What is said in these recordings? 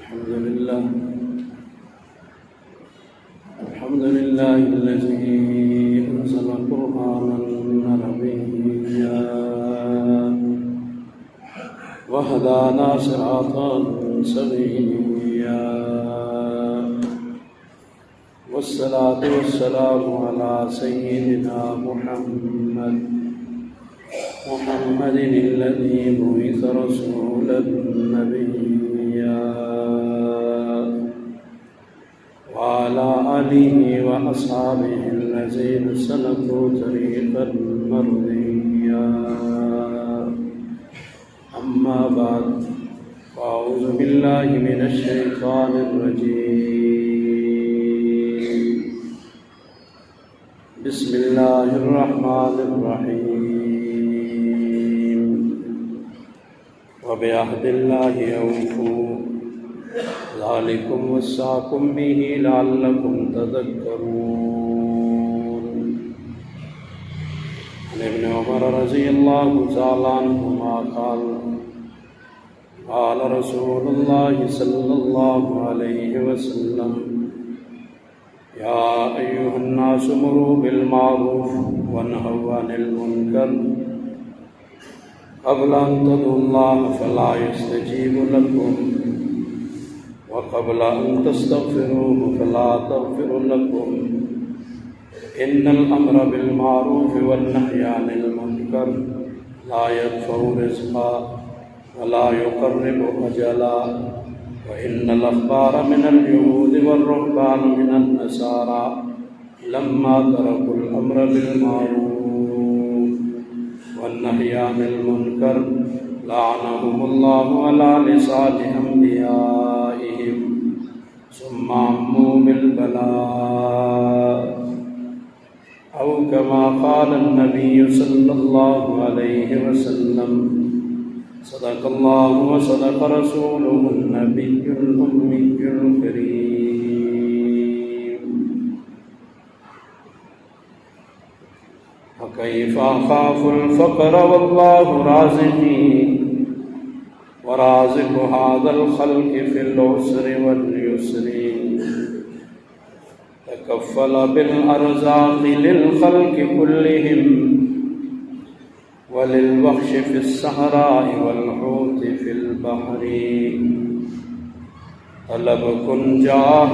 الحمد لله الذي أنزل قرآنا عربيا وهدانا صراطا سويا والصلاة والسلام على سيدنا محمد الذي بعث رسولا نبيا وعلى آله وأصحابه الذين سلكوا طريقا مرضيا. أما بعد، فأعوذ بالله من الشيطان الرجيم. بسم الله الرحمن الرحيم. وبعهد الله أوفوا ذلكم وصاكم به لعلكم تذكرون. عن ابن عمر رضي الله تعالى عنهما قال قال رسول الله صلى الله عليه وسلم: يا أيها الناس مروا بالمعروف وانهوا عن المنكر قبل أن تدعوا الله فلا يستجيب لكم وقبل أن تستغفروه فلا تغفر لكم. إن الأمر بالمعروف والنهي عن المنكر لا يدفع رزقا ولا يقرب أجلا. وإن الأخبار من اليهود والرهبان من النصارى لما تركوا الأمر بالمعروف والنهي عن المنكر لعنهم الله على لسان أنبيائهم ثم عموا بالبلاء، أو كما قال النبي صلى الله عليه وسلم: صدق الله وصدق رسوله النبي الأمي الكريم. وكيف أخاف الفقر والله رازقي ورازق هذا الخلق في العسر واليسر. تكفل بالأرزاق للخلق كلهم وللوحش في الصحراء والحوت في البحر. طلب کن جاہ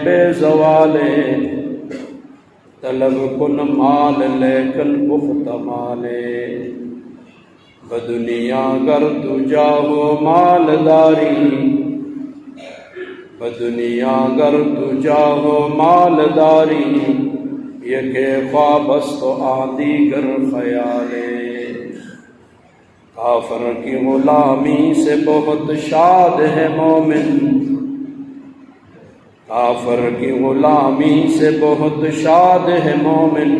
بے زوالے، طلب کن مال لیکن بخت مالے. بدنیا گر تو جاہو مالداری، بدنیا گر تو جاہو مالداری. یہ کہ خواب است و آدھی گر خیالے. کافر کی غلامی سے بہت شاد ہے مومن، کافر کی غلامی سے بہت شاد ہے مومن.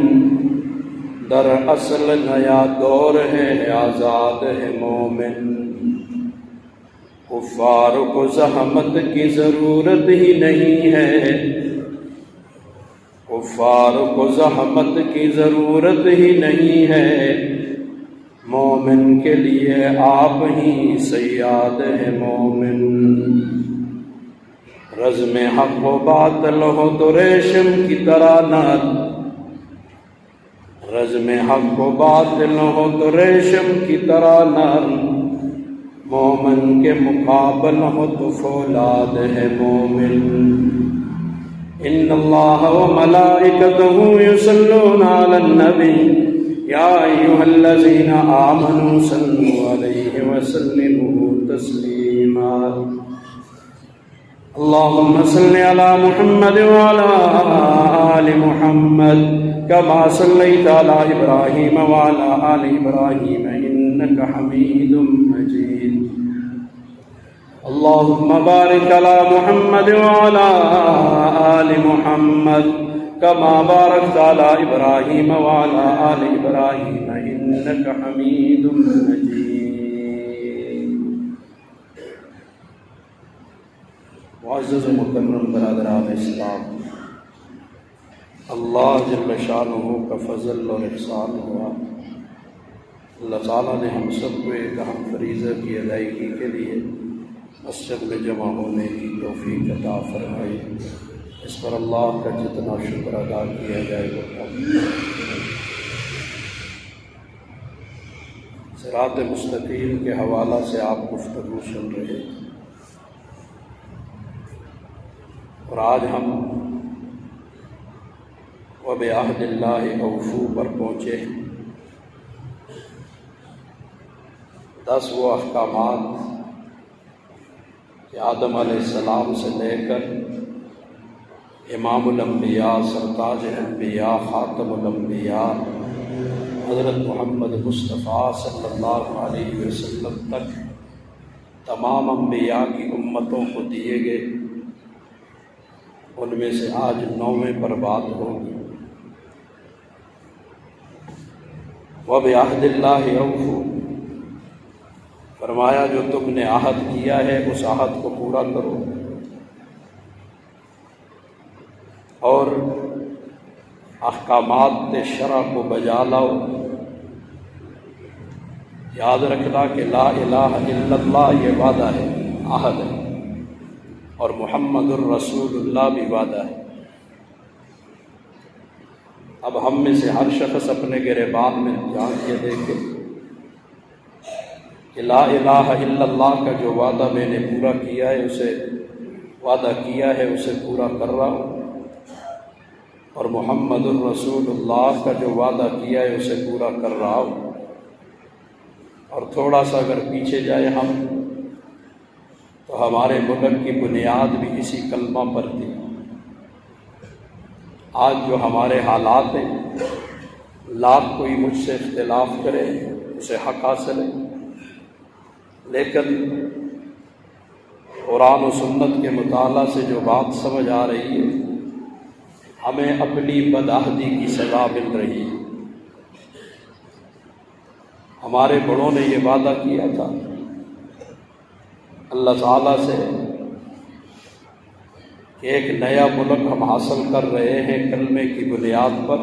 در اصل نیا دور ہے آزاد ہے مومن. کفار کو زحمت کی ضرورت ہی نہیں ہے، کفار کو زحمت کی ضرورت ہی نہیں ہے. مومن کے لیے آپ ہی صیاد ہے مومن. رزم حق و باطل ہو تو ریشم کی طرح نر، رزم حق و باطل ہو تو ریشم کی طرح نر. مومن کے مقابل ہو تو فولاد ہے مومن. ان اللہ و ملائکتہ یصلون علی النبی یا ایھا الذین آمنوا صلوا علیہ وسلموا تسلیما. اللهم صل على محمد وعلى آل محمد كما صليت على إبراهيم وعلى آل إبراهيم إنك حميد مجيد. اللهم بارك على محمد وعلى آل محمد كما باركت على إبراهيم وعلى آل إبراهيم إنك حميد مجيد. معزز و مکرم برادران اسلام، اللہ جل شانہ کا فضل اور احسان ہوا. اللہ تعالیٰ نے ہم سب کو ایک اہم فریضہ کی ادائیگی کے لیے مسجد میں جمع ہونے کی توفیق عطا فرمائی۔ اس پر اللہ کا جتنا شکر ادا کیا جائے وہ کم۔ صراط مستقیم کے حوالہ سے آپ گفتگو سن رہے ہیں، اور آج ہم وَبِعَهْدِ اللَّهِ أَوْفُوا پر پہنچے ہیں۔ 10 وہ احکامات کہ آدم علیہ السلام سے لے کر امام الانبیاء، سرتاج انبیاء، خاتم الانبیاء حضرت محمد مصطفیٰ صلی اللہ علیہ وسلم تک تمام انبیاء کی امتوں کو دیے گئے، ان میں سے آج 9ویں پر بات ہوگی۔ وَبِعَهْدِ اللَّهِ أَوْفُوا، فرمایا جو تم نے عہد کیا ہے اس عہد کو پورا کرو، اور احکامات شرع کو بجا لاؤ۔ یاد رکھنا کہ لا الہ الا اللہ یہ وعدہ ہے، عہد ہے، اور محمد الرسول اللہ بھی وعدہ ہے۔ اب ہم میں سے ہر شخص اپنے گریبان میں جھانک کے دیکھے کہ لا الہ الا اللہ کا جو وعدہ میں نے پورا کیا ہے، اسے پورا کر رہا ہوں، اور محمد الرسول اللہ کا جو وعدہ کیا ہے اسے پورا کر رہا ہوں۔ اور تھوڑا سا اگر پیچھے جائے ہم تو ہمارے ملک کی بنیاد بھی اسی کلمہ پر تھی۔ آج جو ہمارے حالات ہیں، لاکھ کوئی مجھ سے اختلاف کرے اسے حق حاصل ہے، لیکن قرآن و سنت کے مطالعہ سے جو بات سمجھ آ رہی ہے، ہمیں اپنی بدعہدی کی سزا مل رہی ہے۔ ہمارے بڑوں نے یہ وعدہ کیا تھا اللہ تعالیٰ سے کہ ایک نیا ملک ہم حاصل کر رہے ہیں کلمے کی بنیاد پر،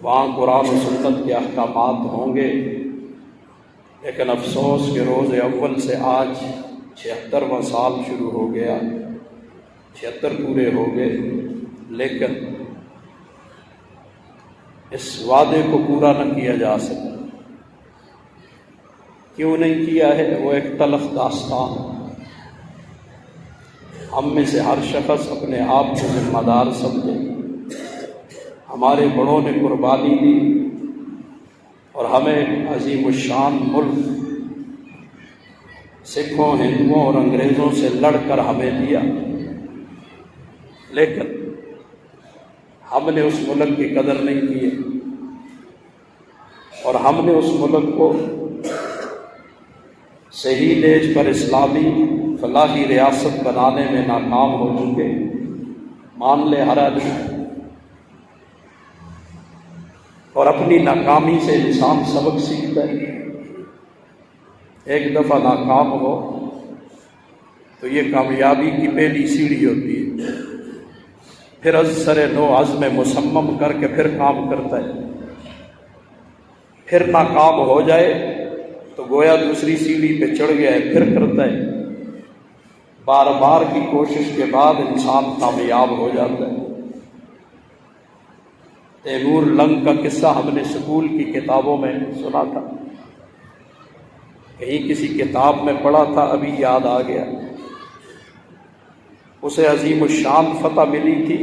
وہاں قرآن و سنت کے احکامات ہوں گے، لیکن افسوس کہ روز اول سے آج 76واں سال شروع ہو گیا، 76 پورے ہو گئے، لیکن اس وعدے کو پورا نہ کیا جا سکا۔ کیوں نہیں کیا ہے؟ وہ ایک تلخ داستان۔ ہم میں سے ہر شخص اپنے آپ کو ذمہ دار سمجھے۔ ہمارے بڑوں نے قربانی دی اور ہمیں ایک عظیم الشان ملک سکھوں، ہندوؤں اور انگریزوں سے لڑ کر ہمیں دیا، لیکن ہم نے اس ملک کی قدر نہیں کی، اور ہم نے اس ملک کو صحیح لیج پر اسلامی فلاحی ریاست بنانے میں ناکام ہو چکے۔ مان لے ہر آدمی، اور اپنی ناکامی سے انسان سبق سیکھتا ہے۔ ایک دفعہ ناکام ہو تو یہ کامیابی کی پہلی سیڑھی ہوتی ہے، پھر از سر نو عزم مصمم کر کے پھر کام کرتا ہے۔ پھر ناکام ہو جائے تو گویا دوسری سیڑھی پہ چڑھ گیا ہے، پھر کرتا ہے۔ بار بار کی کوشش کے بعد انسان کامیاب ہو جاتا ہے۔ تیمور لنگ کا قصہ ہم نے اسکول کی کتابوں میں سنا تھا، کہیں کسی کتاب میں پڑھا تھا، ابھی یاد آ گیا۔ اسے عظیم الشان فتح ملی تھی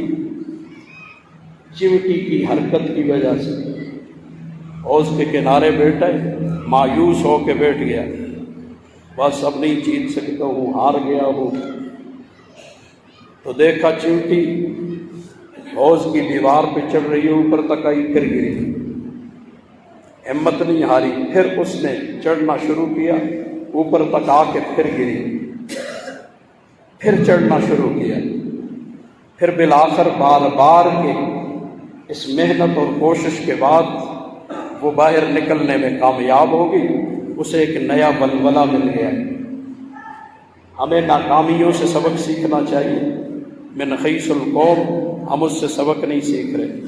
چمٹی کی حرکت کی وجہ سے۔ حوض کے کنارے بیٹھا، مایوس ہو کے بیٹھ گیا، بس اب نہیں جیت سکتا ہوں، ہار گیا ہوں۔ تو دیکھا چمٹی حوض کی دیوار پہ چڑھ رہی ہے، اوپر تک آئی، پھر گری، ہمت نہیں ہاری، پھر اس نے چڑھنا شروع کیا، اوپر تک آ کے پھر گری، پھر چڑھنا شروع کیا، پھر بالآخر بار بار کے اس محنت اور کوشش کے بعد وہ باہر نکلنے میں کامیاب ہو گئی، اسے ایک نیا ولولہ مل گیا۔ ہمیں ناکامیوں سے سبق سیکھنا چاہیے۔ من خیس القوم، ہم اس سے سبق نہیں سیکھ رہے۔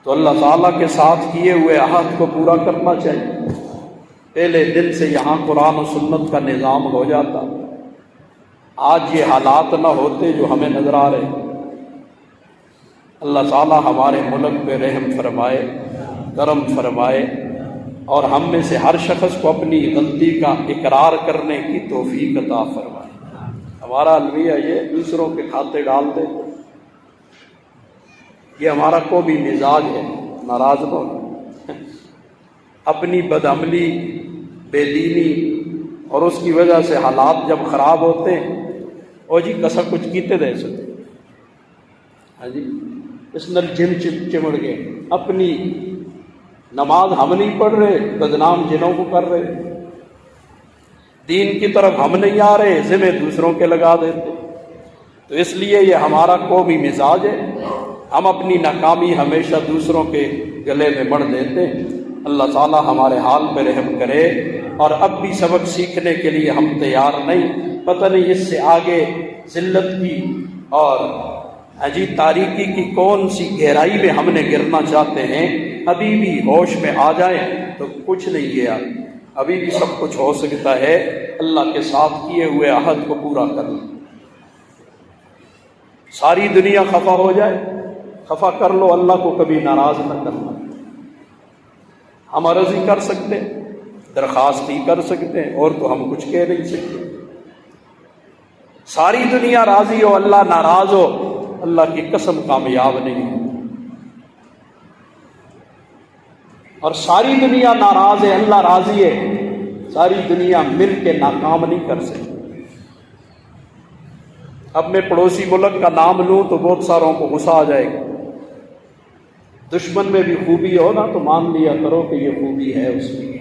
تو اللہ تعالیٰ کے ساتھ کیے ہوئے عہد کو پورا کرنا چاہیے۔ پہلے دن سے یہاں قرآن و سنت کا نظام ہو جاتا، آج یہ حالات نہ ہوتے جو ہمیں نظر آ رہے۔ اللہ تعالی ہمارے ملک پہ رحم فرمائے، کرم فرمائے، اور ہم میں سے ہر شخص کو اپنی غلطی کا اقرار کرنے کی توفیق عطا فرمائے۔ ہمارا المیہ یہ دوسروں کے کھاتے ڈال دے، یہ ہمارا قومی مزاج ہے، ناراض نہ ہو۔ اپنی بدعملی، بے دینی اور اس کی وجہ سے حالات جب خراب ہوتے ہیں، اور جی کسا کچھ کیتے دے سکتے، ہاں جی اس نل جم چمڑ گئے، اپنی نماز ہم نہیں پڑھ رہے، بدنام جنوں کو کر رہے، دین کی طرف ہم نہیں آ رہے، ذمہ دوسروں کے لگا دیتے۔ تو اس لیے یہ ہمارا قومی مزاج ہے، ہم اپنی ناکامی ہمیشہ دوسروں کے گلے میں مڑ دیتے ہیں۔ اللہ تعالی ہمارے حال پہ رحم کرے، اور اب بھی سبق سیکھنے کے لیے ہم تیار نہیں، پتہ نہیں اس سے آگے ذلت کی اور عجیب تاریکی کی کون سی گہرائی میں ہم نے گرنا چاہتے ہیں۔ ابھی بھی ہوش میں آ جائیں تو کچھ نہیں گیا، ابھی بھی سب کچھ ہو سکتا ہے۔ اللہ کے ساتھ کیے ہوئے عہد کو پورا کر لیں۔ ساری دنیا خفا ہو جائے، خفا کر لو، اللہ کو کبھی ناراض نہ کرنا۔ ہم عرض ہی کر سکتے، درخواست ہی کر سکتے ہیں، اور تو ہم کچھ کہہ نہیں سکتے۔ ساری دنیا راضی ہو، اللہ ناراض ہو، اللہ کی قسم کامیاب نہیں ہو۔ اور ساری دنیا ناراض ہے، اللہ راضی ہے، ساری دنیا مل کے ناکام نہیں کر سکتی۔ اب میں پڑوسی ملک کا نام لوں تو بہت ساروں کو غصہ آ جائے گا۔ دشمن میں بھی خوبی ہو نا تو مان لیا کرو کہ یہ خوبی ہے اس کی۔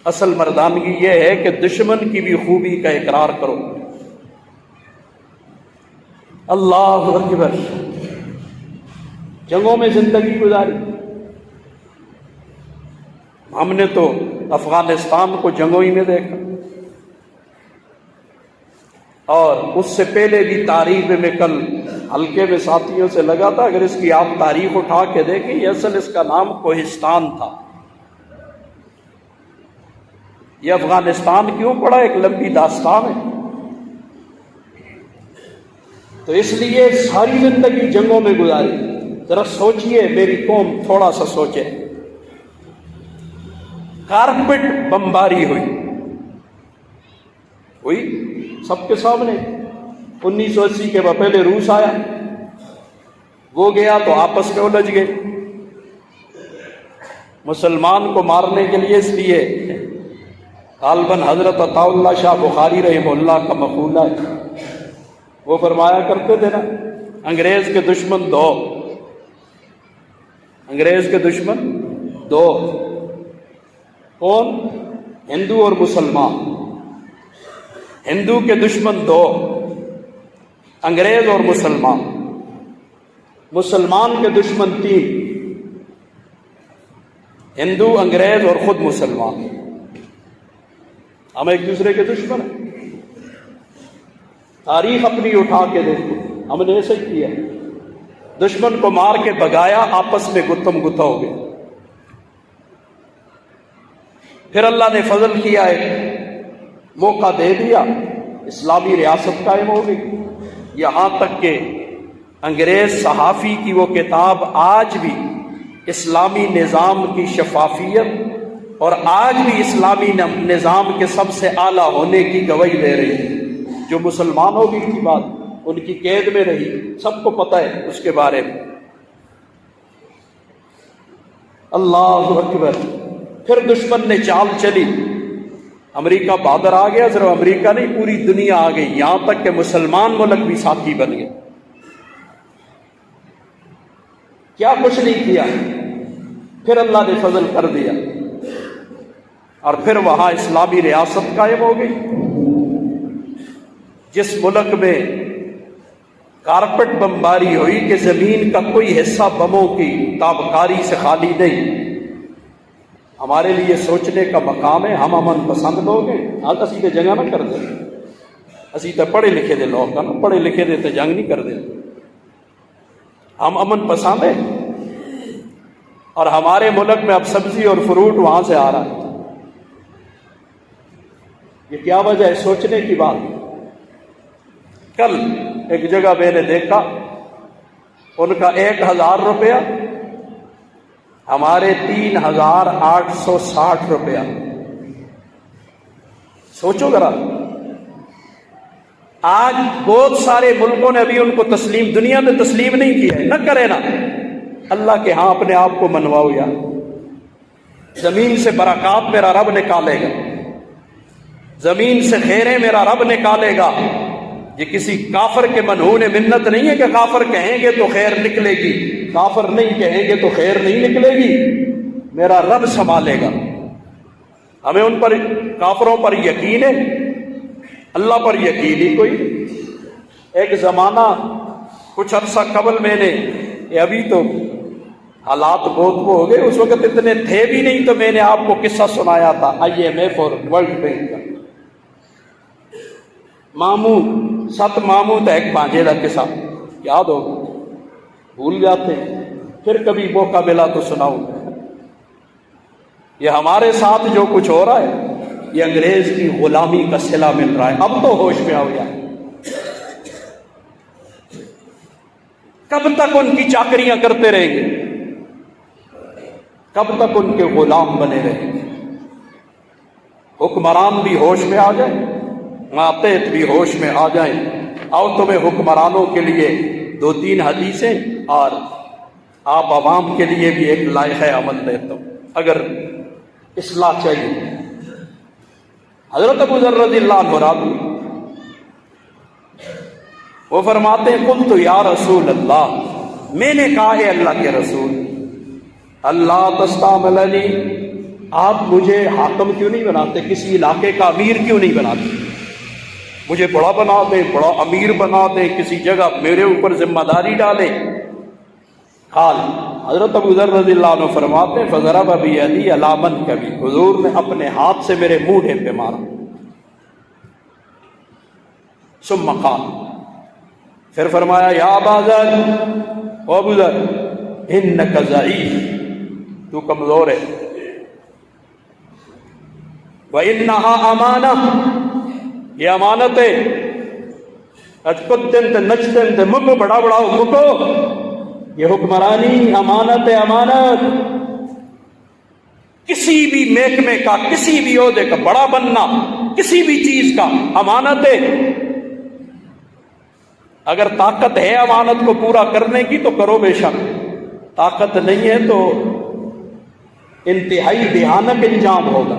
اصل مردانگی یہ ہے کہ دشمن کی بھی خوبی کا اقرار کرو۔ اللہ اکبر، جنگوں میں زندگی گزاری، ہم نے تو افغانستان کو جنگوں ہی میں دیکھا، اور اس سے پہلے بھی تاریخ میں کل ہلکے میں ساتھیوں سے لگا تھا، اگر اس کی آپ تاریخ اٹھا کے دیکھیں، یہ اصل اس کا نام کوہستان تھا۔ یہ افغانستان کیوں پڑا، ایک لمبی داستان ہے۔ تو اس لیے ساری زندگی جنگوں میں گزاری۔ ذرا سوچئے، میری قوم تھوڑا سا سوچے، کارپٹ بمباری ہوئی سب کے سامنے۔ 1980 کے بعد پہلے روس آیا، وہ گیا تو آپس میں الجھ گئے مسلمان کو مارنے کے لیے۔ اس لیے غالباً حضرت عطا اللہ شاہ بخاری رحمہ اللہ کا مقولہ ہے، وہ فرمایا کرتے تھے نا، انگریز کے دشمن دو، انگریز کے دشمن دو، کون؟ ہندو اور مسلمان۔ ہندو کے دشمن دو، انگریز اور مسلمان۔ مسلمان کے دشمن تین، ہندو، انگریز اور خود مسلمان۔ ہم ایک دوسرے کے دشمن ہیں۔ تاریخ اپنی اٹھا کے دیکھو، ہم نے ایسے ہی کیا، دشمن کو مار کے بگایا، آپس میں گتم گتا ہو گئے۔ پھر اللہ نے فضل کیا، ایک موقع دے دیا، اسلامی ریاست قائم ہو گئی۔ یہاں تک کہ انگریز صحافی کی وہ کتاب آج بھی اسلامی نظام کی شفافیت اور آج بھی اسلامی نظام کے سب سے اعلیٰ ہونے کی گواہی دے رہی ہے۔ جو مسلمانوں کی بات ان کی قید میں رہی، سب کو پتہ ہے اس کے بارے میں۔ اللہ اکبر۔ پھر دشمن نے چال چلی، امریکہ بہادر آ گیا، صرف امریکہ نہیں پوری دنیا آ گئی، یہاں تک کہ مسلمان ملک بھی ساتھی بن گئے۔ کیا کچھ نہیں کیا، پھر اللہ نے فضل کر دیا، اور پھر وہاں اسلامی ریاست قائم ہو گئی۔ جس ملک میں کارپٹ بمباری ہوئی کہ زمین کا کوئی حصہ بموں کی تابکاری سے خالی نہیں، ہمارے لیے سوچنے کا مقام ہے۔ ہم امن پسند لوگ ہیں، آج اسی تے جنگ نہ کر دیں، اسی تے پڑھے لکھے دے لوگ کا نا، پڑھے لکھے دے تے جنگ نہیں کر دیں، ہم امن پسند ہیں۔ اور ہمارے ملک میں اب سبزی اور فروٹ وہاں سے آ رہا ہے، یہ کیا وجہ ہے؟ سوچنے کی بات۔ کل ایک جگہ میں نے دیکھا ان کا 1000 روپیہ، ہمارے 3860 روپیہ۔ سوچو ذرا، آج بہت سارے ملکوں نے ابھی ان کو تسلیم، دنیا میں تسلیم نہیں کیا ہے، نہ کرے نا، اللہ کے ہاں اپنے آپ کو منواؤ یار۔ زمین سے برکات میرا رب نکالے گا، زمین سے خیریں میرا رب نکالے گا۔ یہ کسی کافر کے منہون منت نہیں ہے کہ کافر کہیں گے تو خیر نکلے گی، کافر نہیں کہیں گے تو خیر نہیں نکلے گی، میرا رب سنبھالے گا۔ ہمیں ان پر، کافروں پر یقین ہے، اللہ پر یقین ہی کوئی۔ ایک زمانہ کچھ عرصہ قبل میں نے، یہ ابھی تو حالات بہت وہ ہو گئے، اس وقت اتنے تھے بھی نہیں، تو میں نے آپ کو قصہ سنایا تھا IMF اور ورلڈ بینک کا۔ ماموں 7 ماموں تھا، ایک بانجے کا قصہ یاد ہو، بھول جاتے ہیں، پھر کبھی موقع ملا تو سناؤں۔ یہ ہمارے ساتھ جو کچھ ہو رہا ہے، یہ انگریز کی غلامی کا صلہ مل رہا ہے۔ اب تو ہوش میں آ گیا، کب تک ان کی چاکریاں کرتے رہیں گے؟ کب تک ان کے غلام بنے رہیں گے؟ حکمران بھی ہوش میں آ جائیں، ماتحت بھی ہوش میں آ جائیں۔ آؤ تمہیں حکمرانوں کے لیے 2-3 حدیثیں اور آپ عوام کے لیے بھی ایک لائحہ عمل دیتا ہوں، اگر اصلاح چاہیے۔ حضرت ابو ذر رضی اللہ عنہ راوی، وہ فرماتے ہیں قلت یا رسول اللہ، میں نے کہا ہے اللہ کے رسول، اللہ تستعملنی، آپ مجھے حاکم کیوں نہیں بناتے، کسی علاقے کا امیر کیوں نہیں بناتے؟ مجھے بڑا بنا دیں، بڑا امیر بنا دیں، کسی جگہ میرے اوپر ذمہ داری ڈالیں۔ قال، حضرت ابو ذر رضی اللہ عنہ فرماتے ہیں فضرب بیدی علی منکبی، حضور نے اپنے ہاتھ سے میرے موڈے پہ مارا۔ ثم قال، پھر فرمایا یا ابا ذر، او ابو ذر، انک ضعیف، تو کمزور ہے، وانھا امانہ، یہ امانت ہے، اجکدن تے نچدن تے مکو بڑا بڑا مکو، یہ حکمرانی امانت ہے، امانت۔ کسی بھی محکمے کا، کسی بھی عہدے کا بڑا بننا، کسی بھی چیز کا امانت ہے۔ اگر طاقت ہے امانت کو پورا کرنے کی تو کرو بے شک، طاقت نہیں ہے تو انتہائی بھیانک انجام ہوگا،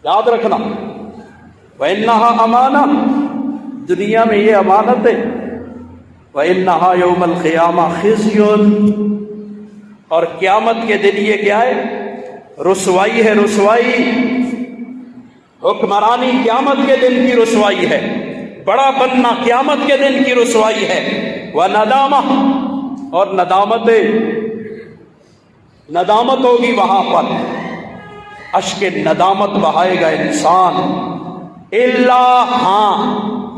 یاد رکھنا۔ وَإِنَّهَا أَمَانَةٌ، دنیا میں یہ امانت ہے، وَإِنَّهَا يَوْمَ الْقِيَامَةِ خِزْيٌ، اور قیامت کے دن یہ کیا ہے؟ رسوائی ہے، رسوائی۔ حکمرانی قیامت کے دن کی رسوائی ہے، بڑا بننا قیامت کے دن کی رسوائی ہے۔ وَنَدَامَةٌ، اور ندامت، ندامت ہوگی وہاں پر، اشک ندامت بہائے گا انسان۔ اللہ، ہاں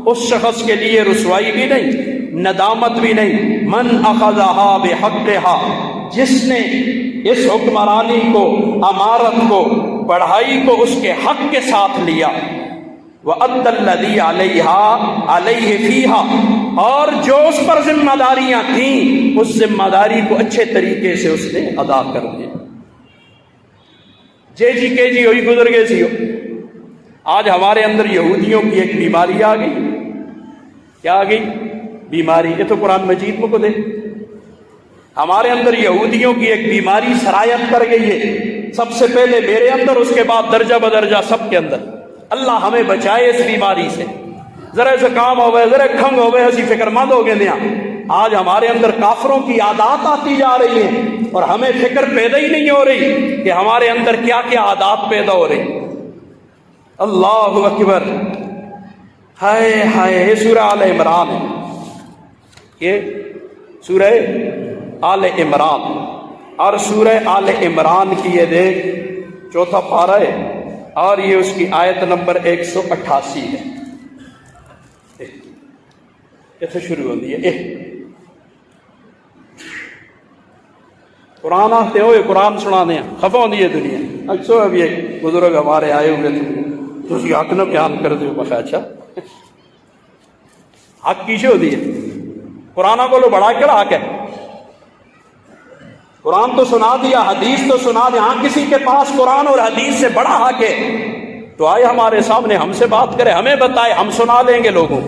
اس شخص کے لیے رسوائی بھی نہیں، ندامت بھی نہیں، من اخذہا بحقہا، جس نے اس حکمرانی کو، امارت کو، پڑھائی کو اس کے حق کے ساتھ لیا، وَأَدَّى الَّذِي عَلَيْهِ فِيهَا، اور جو اس پر ذمہ داریاں تھیں اس ذمہ داری کو اچھے طریقے سے اس نے ادا کر دیا۔ کے جی ہوئی گزر گئے سی ہو۔ آج ہمارے اندر یہودیوں کی ایک بیماری آ گئی، کیا آ گئی بیماری؟ یہ تو قرآن مجید میں کو دے، ہمارے اندر یہودیوں کی ایک بیماری سرایت کر گئی ہے، سب سے پہلے میرے اندر، اس کے بعد درجہ بدرجہ سب کے اندر۔ اللہ ہمیں بچائے اس بیماری سے۔ ذرا زکام ہو گئے، ذرا کھنگ ہو گئے، اسی فکر مند ہو گئے دیا۔ آج ہمارے اندر کافروں کی عادات آتی جا رہی ہیں اور ہمیں فکر پیدا ہی نہیں ہو رہی کہ ہمارے اندر کیا کیا عادات پیدا ہو رہی۔ اللہ اکبر، ہائے ہائے، یہ سورہ آل عمران ہے، یہ سورہ آل عمران، اور سورہ آل عمران کی یہ دیکھ 4واں پارہ ہے، اور یہ اس کی آیت نمبر 188 ہے۔ اتنے شروع ہوتی ہے، قرآن آتے ہوئے قرآن سنا دیں، خفا ہوتی ہے دنیا۔ اکثر ابھی ایک بزرگ ہمارے آئے ہوئے تھے، تسی حق نہ بیان کر دیو میں اچھا حق کیسے ہو دی ہے قرآن کو لو بڑا کر حق ہے قرآن تو سنا دیا حدیث تو سنا دیا ہاں کسی کے پاس قرآن اور حدیث سے بڑا حق ہے تو آئے ہمارے سامنے ہم سے بات کرے ہمیں بتائے ہم سنا دیں گے لوگوں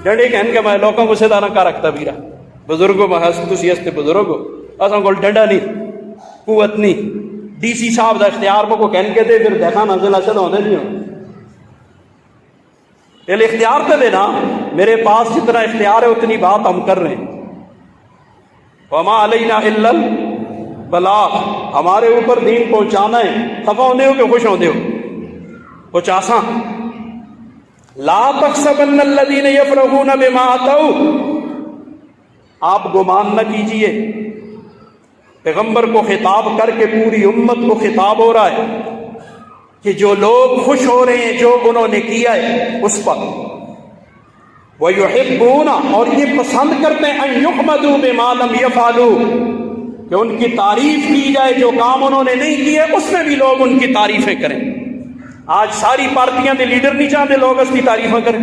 ڈنڈے کہن کے میں لوگوں کو سیدھا نہ کر رکھتا بیرا بزرگوں میں تسی ہستے بزرگوں اساں کول ڈنڈا نہیں قوت نہیں ڈی سی صاحب دا اختیار کو کہن کے دے پھر دیکھا نہ ضلع سے ہونے نہیں ہو پہلے اختیار تو دینا میرے پاس جتنا اختیار ہے اتنی بات ہم کر رہے ہیں وما علینا الا البلاغ ہمارے اوپر دین پہنچانا ہے خفا ہونے ہو کہ خوش ہونے ہو کچھ آسان لا تحسبن الذین یفرحون بما اتوا آپ گمان نہ کیجئے پیغمبر کو خطاب کر کے پوری امت کو خطاب ہو رہا ہے کہ جو لوگ خوش ہو رہے ہیں جو انہوں نے کیا ہے اس پر وَيُحِبُّونَ اور یہ پسند کرتے ہیں أَن يُحْمَدُوا بِمَا لَمْ يَفْعَلُوا کہ ان کی تعریف کی جائے جو کام انہوں نے نہیں کیے اس میں بھی لوگ ان کی تعریفیں کریں آج ساری پارٹیاں دے لیڈر نہیں چاہتے لوگ اس کی تعریفیں کریں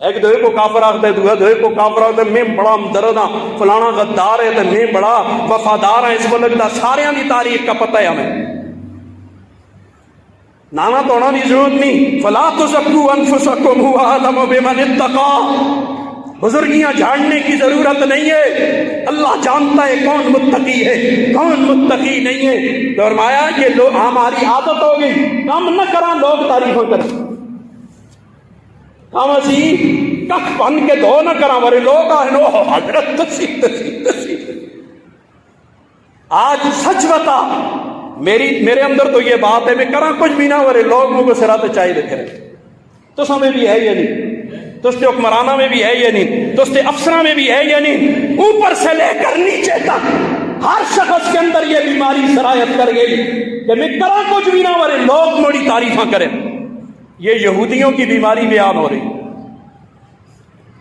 ایک دوئے کو کافر آخر ہے دوئے کو کافر آخر ہے میں بڑا مدرد ہاں فلانا غدار ہے میں بڑا وفادار ہاں اس کو لگتا سارے دی تعریف کا پتہ ہے ہمیں نانا تو ہونا کی ضرورت نہیں فلا تزکوا انفسکم هو اعلم بمن اتقى بزرگیاں جھاڑنے کی ضرورت نہیں ہے اللہ جانتا ہے کون متقی ہے کون متقی نہیں ہے تو فرمایا کہ لوگ ہماری عادت ہو گئی کم نہ کرا لوگ تعریفیں کریں کم اسی کخ بن کے دو نہ کرا ورے لوگ آئے حضرت تسی آج سچ بتا میرے اندر تو یہ بات ہے میں کرا کچھ بھی نہ ورے لوگ مجھے سرات چاہیے دیکھ رہے تو سمیں بھی ہے یا نہیں تو اس کے حکمرانہ میں بھی ہے یا نہیں تو اس کے افسرہ میں بھی ہے یا نہیں اوپر سے لے کر نیچے تک ہر شخص کے اندر یہ بیماری سرایت کر گئی کہ میں کرا کچھ بھی نہ ورے لوگ موڑی تعریفاں کریں یہ یہودیوں کی بیماری بیان ہو رہی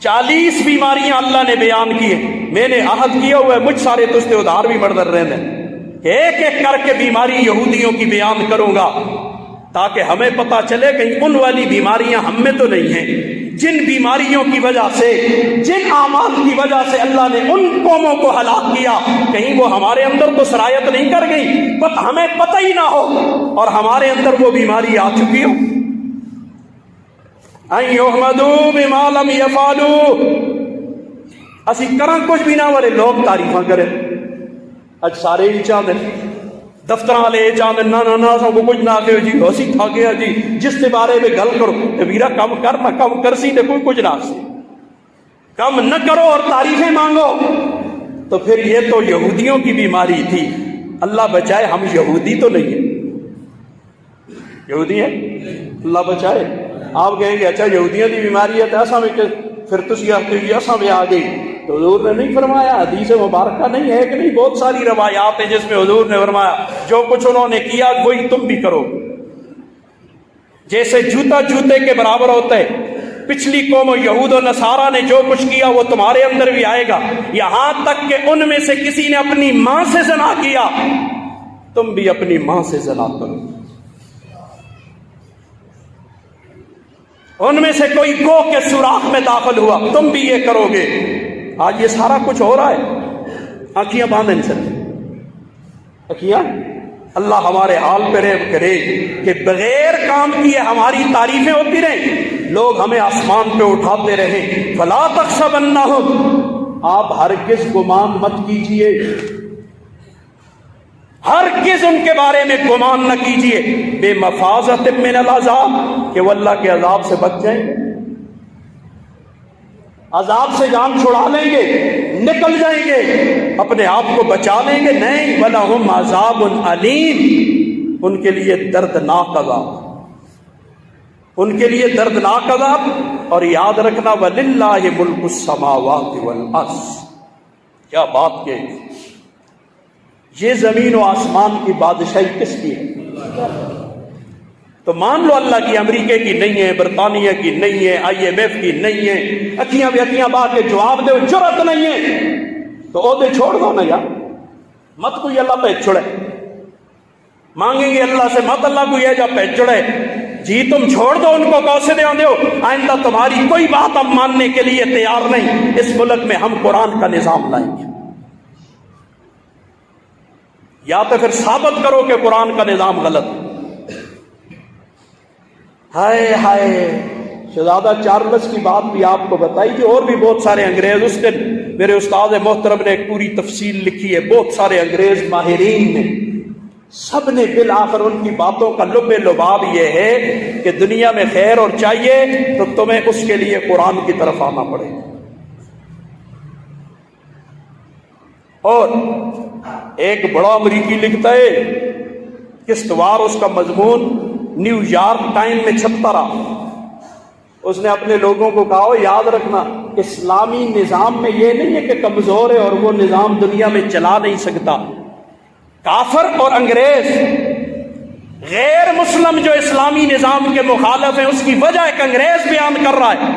40 بیماریاں اللہ نے بیان کی ہیں میں نے عہد کیا ہوا ہے مجھ سارے تو اس کے ادھار بھی مردر رہنے ایک ایک کر کے بیماری یہودیوں کی بیان کروں گا تاکہ ہمیں پتا چلے کہ ان والی بیماریاں ہم میں تو نہیں ہیں جن بیماریوں کی وجہ سے جن اعمال کی وجہ سے اللہ نے ان قوموں کو ہلاک کیا کہیں وہ ہمارے اندر تو سرایت نہیں کر گئی بس ہمیں پتہ ہی نہ ہو اور ہمارے اندر وہ بیماری آ چکی ہو ان یحمدوا بما لم یفعلوا اسی کرن کچھ بھی نہ ورے لوگ تعریفاں کریں اج سارے ہی چاہتے دفتر والے یہ چاہتے نہ سب کو کچھ نہ کہ جی اسی تھا گیا جی جس کے بارے میں گل کرو ویرا کم کر نہ کم کر سی کوئی کچھ نہ سی کم نہ کرو اور تعریفیں مانگو تو پھر یہ تو یہودیوں کی بیماری تھی اللہ بچائے ہم یہودی تو نہیں ہیں یہودی ہیں اللہ بچائے آپ کہیں گے اچھا یہودیوں کی بیماری ہے تو ایسا میں پھر تسی ایسا میں آ گئی تو حضور نے نہیں فرمایا حدیث مبارکہ نہیں ہے کہ نہیں بہت ساری روایات ہیں جس میں حضور نے فرمایا جو کچھ انہوں نے کیا وہی تم بھی کرو جیسے جوتا جوتے کے برابر ہوتا ہے پچھلی قوم یہود و نصارہ نے جو کچھ کیا وہ تمہارے اندر بھی آئے گا یہاں تک کہ ان میں سے کسی نے اپنی ماں سے زنا کیا تم بھی اپنی ماں سے زنا کرو ان میں سے کوئی گو کے سوراخ میں داخل ہوا تم بھی یہ کرو گے آج یہ سارا کچھ ہو رہا ہے آنکھیاں باندھیں سر آنکھیاں اللہ ہمارے حال پہ رحم کرے کہ بغیر کام کیے ہماری تعریفیں ہوتی رہیں لوگ ہمیں آسمان پہ اٹھاتے رہیں فلا تحسبنہم آپ ہرگز گمان مت کیجئے ہرگز ان کے بارے میں گمان نہ کیجئے بے مفازت من العذاب کہ وہ اللہ کے عذاب سے بچ جائیں گے عذاب سے جان چھڑا لیں گے نکل جائیں گے اپنے آپ کو بچا لیں گے نہیں وَلَهُمْ عَذَابٌ عَلِيمٌ ان کے لیے دردناک عذاب ان کے لیے دردناک عذاب اور یاد رکھنا وَلِلَّهِ مُلْكُ السَّمَاوَاتِ وَالْأَرْضِ کیا بات کہ یہ زمین و آسمان کی بادشاہی کس کی ہے تو مان لو اللہ کی امریکہ کی نہیں ہے برطانیہ کی نہیں ہے IMF کی نہیں ہے اکھیاں بھی اکھیاں با کے جواب دے جرت نہیں ہے تو عہدے چھوڑ دو نا یار مت کوئی اللہ پہ چھوڑے مانگیں گے اللہ سے مت اللہ کو یہ جا پہ چڑھے جی تم چھوڑ دو ان کو کوسے دے دو، آئندہ تمہاری کوئی بات ہم ماننے کے لیے تیار نہیں، اس ملک میں ہم قرآن کا نظام لائیں گے، یا تو پھر ثابت کرو کہ قرآن کا نظام غلط۔ ہائے ہائے، شہزادہ چارلس کی بات بھی آپ کو بتائی تھی، اور بھی بہت سارے انگریز، اس دن میرے استاد محترم نے ایک پوری تفصیل لکھی ہے، بہت سارے انگریز ماہرین نے، سب نے بالآخر ان کی باتوں کا لب لباب یہ ہے کہ دنیا میں خیر اور چاہیے تو تمہیں اس کے لیے قرآن کی طرف آنا پڑے گا۔ اور ایک بڑا امریکی لکھتا ہے، قسطوار اس کا مضمون نیو یارک ٹائم میں چھپتا رہا، اس نے اپنے لوگوں کو کہا یاد رکھنا اسلامی نظام میں یہ نہیں ہے کہ کمزور ہے اور وہ نظام دنیا میں چلا نہیں سکتا، کافر اور انگریز غیر مسلم جو اسلامی نظام کے مخالف ہیں اس کی وجہ ایک انگریز بیان کر رہا ہے،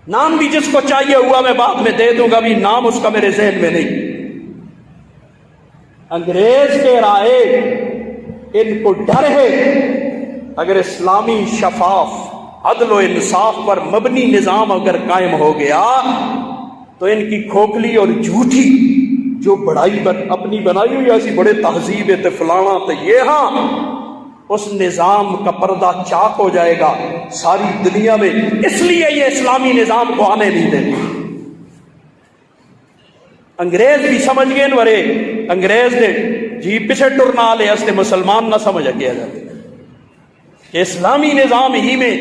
نام بھی جس کو چاہیے ہوا میں بعد میں دے دوں گا، بھی نام اس کا میرے ذہن میں نہیں۔ انگریز کہہ رہا ہے ان کو ڈر ہے اگر اسلامی شفاف عدل و انصاف پر مبنی نظام اگر قائم ہو گیا تو ان کی کھوکھلی اور جھوٹی جو بڑائی اپنی بنائی ہوئی ایسی بڑے تہذیب تے فلانا تے یہ ہاں، اس نظام کا پردہ چاک ہو جائے گا ساری دنیا میں، اس لیے یہ اسلامی نظام کو آنے نہیں دیں گے۔ انگریز بھی سمجھ گئے نورے، انگریز نے جی پیچھے ٹرنا لے اس نے مسلمان نہ سمجھ کیا جاتے کہ اسلامی نظام ہی میں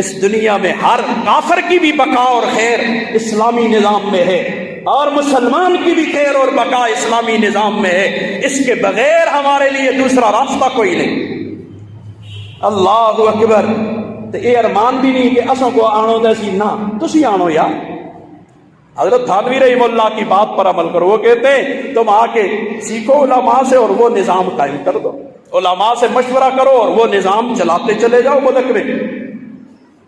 اس دنیا میں ہر کافر کی بھی بقا اور خیر اسلامی نظام میں ہے، اور مسلمان کی بھی خیر اور بقا اسلامی نظام میں ہے، اس کے بغیر ہمارے لیے دوسرا راستہ کوئی نہیں۔ اللہ اکبر۔ تو یہ ارمان بھی نہیں کہ اسوں کو آنو دسی، نہ تسی آنو یار۔ حضرت تھانوی رحمہ اللہ کی بات پر عمل کرو، وہ کہتے ہیں تم آ کے سیکھو علماء سے اور وہ نظام قائم کر دو، علماء سے مشورہ کرو اور وہ نظام چلاتے چلے جاؤ ملک میں۔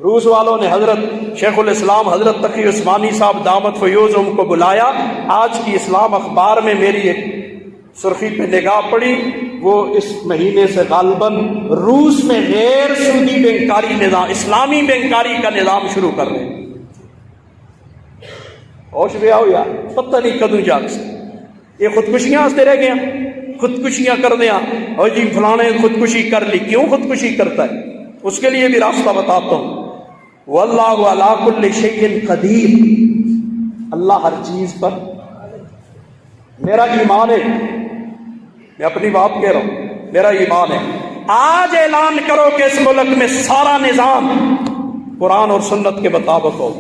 روس والوں نے حضرت شیخ الاسلام حضرت تقی عثمانی صاحب دامت فیوزہم کو بلایا، آج کی اسلام اخبار میں میری ایک سرخی پہ نگاہ پڑی، وہ اس مہینے سے غالباً روس میں غیر سودی بینکاری نظام، اسلامی بینکاری کا نظام شروع کر رہے ہیں۔ ہوش بھی آؤ یار، پتہ نہیں کدوں جاگ سے یہ خودکشیاں ہستے رہ گیا، خودکشیاں کر دیا، اور جی فلانے خودکشی کر لی، کیوں خودکشی کرتا ہے اس کے لیے بھی راستہ بتاتا ہوں۔ واللہ علی کل شیء قدیر، اللہ ہر چیز پر، میرا ایمان ہے، میں اپنی بات کہہ رہا ہوں، میرا ایمان ہے۔ آج اعلان کرو کہ اس ملک میں سارا نظام قرآن اور سنت کے مطابق ہو،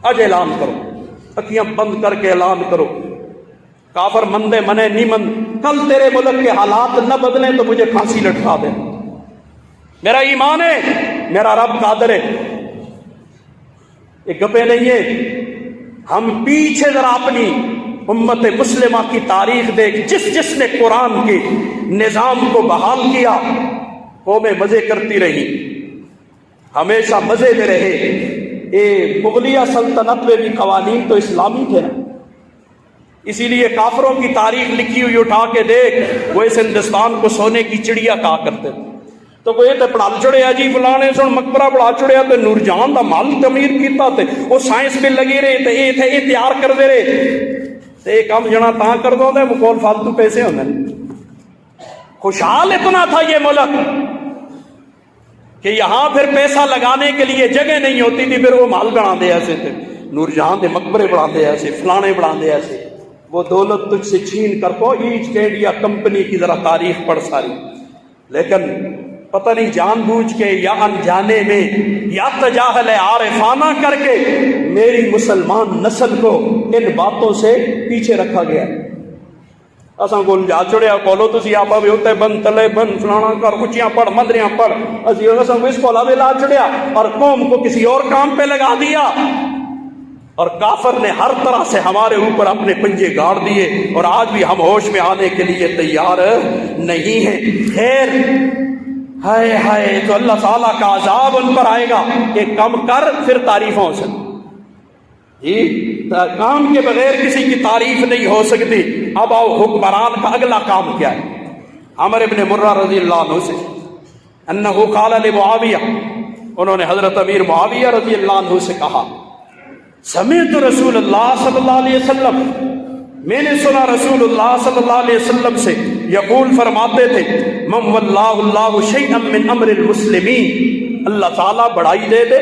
آج اعلان کرو، اکھیاں بند کر کے اعلان کرو، کافر مندے منے نہیں مند، کل تیرے ملک کے حالات نہ بدلیں تو مجھے پھانسی لٹکا دے، میرا ایمان ہے، میرا رب قادر ہے۔ یہ گپے نہیں ہے، ہم پیچھے ذرا اپنی امت مسلمہ کی تاریخ دیکھ، جس نے قرآن کے نظام کو بحال کیا قومیں مزے کرتی رہی، ہمیشہ مزے میں رہے۔ مغلیہ سلطنت میں بھی قوانین تو اسلامی تھے نا، اسی لیے کافروں کی تاریخ لکھی ہوئی اٹھا کے دیکھ، وہ اس ہندوستان کو سونے کی چڑیا کہا کرتے تھے۔ تو کوئی تے پڑھا چڑیا جی فلانے سن مقبرہ بڑھا چڑیا تے نور جہاں دا مال تعمیر کیتا تے وہ سائنس میں لگے رہے تے یہ تھے، یہ تیار کر دے رہے تے یہ کام جنا تاں کر دو دے مکول فالتو پیسے ہوندے۔ خوشحال اتنا تھا یہ ملک کہ یہاں پھر پیسہ لگانے کے لیے جگہ نہیں ہوتی تھی، پھر وہ مال بنا دے ایسے تھے، نور جہاں دے مقبرے بنا دے ایسے، فلانے بنا دے ایسے، وہ دولت تجھ سے چھین کر کو ایسٹ انڈیا کمپنی کی ذرا تاریخ پڑھ ساری، لیکن پتہ نہیں جان بوجھ کے یا انجانے میں یا تجاہل عارفانہ کر کے میری مسلمان نسل کو ان باتوں سے پیچھے رکھا گیا۔ اساں کو جا چڑیا کولو تسی آپا بھی ہوتے بند تلے بند فلانا کر اچیاں پڑھ مدریاں پڑھ، اساں کو اس کو لا لا چڑیا اور قوم کو کسی اور کام پہ لگا دیا، اور کافر نے ہر طرح سے ہمارے اوپر اپنے پنجے گاڑ دیے، اور آج بھی ہم ہوش میں آنے کے لیے تیار نہیں ہیں۔ خیر، ہائے ہائے، تو اللہ تعالیٰ کا عذاب ان پر آئے گا کہ کم کر پھر تعریفوں سے، جی کام کے بغیر کسی کی تعریف نہیں ہو سکتی۔ اب آؤ حکمران کا اگلا کام کیا ہے؟ عمر ابن مرہ رضی اللہ عنہ سے انہو قال لمعاویہ، انہوں نے حضرت امیر معاویہ رضی اللہ عنہ سے کہا سمعت رسول اللہ صلی اللہ علیہ وسلم، میں نے سنا رسول اللہ صلی اللہ علیہ وسلم سے یقول فرماتے تھے من واللہ اللہ شیئا من امر المسلمین، اللہ تعالیٰ بڑائی دے دے،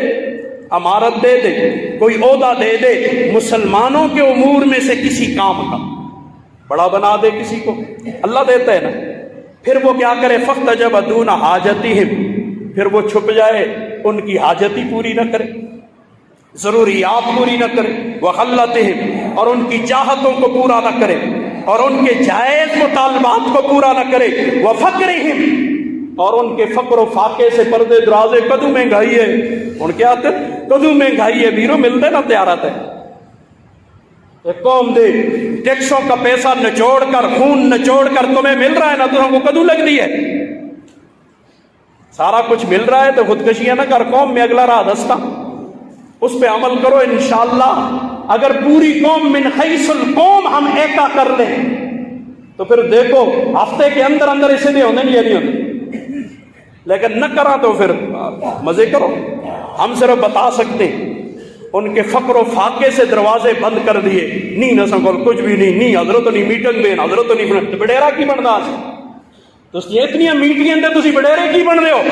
امارت دے دے، کوئی عہدہ دے دے مسلمانوں کے امور میں سے کسی کام کا، بڑا بنا دے کسی کو، اللہ دیتا ہے نا، پھر وہ کیا کرے فاحتجب دون حاجتہم، پھر وہ چھپ جائے، ان کی حاجت ہی پوری نہ کرے، ضروریات پوری نہ کرے، وخلتہم، اور ان کی چاہتوں کو پورا نہ کرے، اور ان کے جائز مطالبات کو پورا نہ کرے، وفقرہم، اور ان کے فقر و فاقے سے پردے درازے، کدو مہنگائی ہے، ان کے آتے کدو مہنگائی ہے بیرو ملتے نہ تیارات ہے، ایک قوم دے ٹیکسوں کا پیسہ نچوڑ کر، خون نچوڑ کر تمہیں مل رہا ہے نا، تو ہم کو کدو لگ دی ہے، سارا کچھ مل رہا ہے تو خودکشیاں نہ کر، قوم میں اگلا راہ دستا، اس پہ عمل کرو انشاءاللہ۔ اگر پوری قوم من حیث القوم ہم ایکا کر لیں تو پھر دیکھو ہفتے کے اندر اندر اسے نہیں ہونے نہیں ہونے، لیکن نہ کرا تو پھر مزے کرو۔ ہم صرف بتا سکتے ہیں ان کے فقر و فاقے سے دروازے بند کر دیے، نہیں نہ سنگل کچھ بھی نہیں حضرت نہیں میٹنگ بین حضرت نہیں بڑیرا کی بننا تو اتنی میٹنگ تھی بڑیرے کی بن رہے ہو،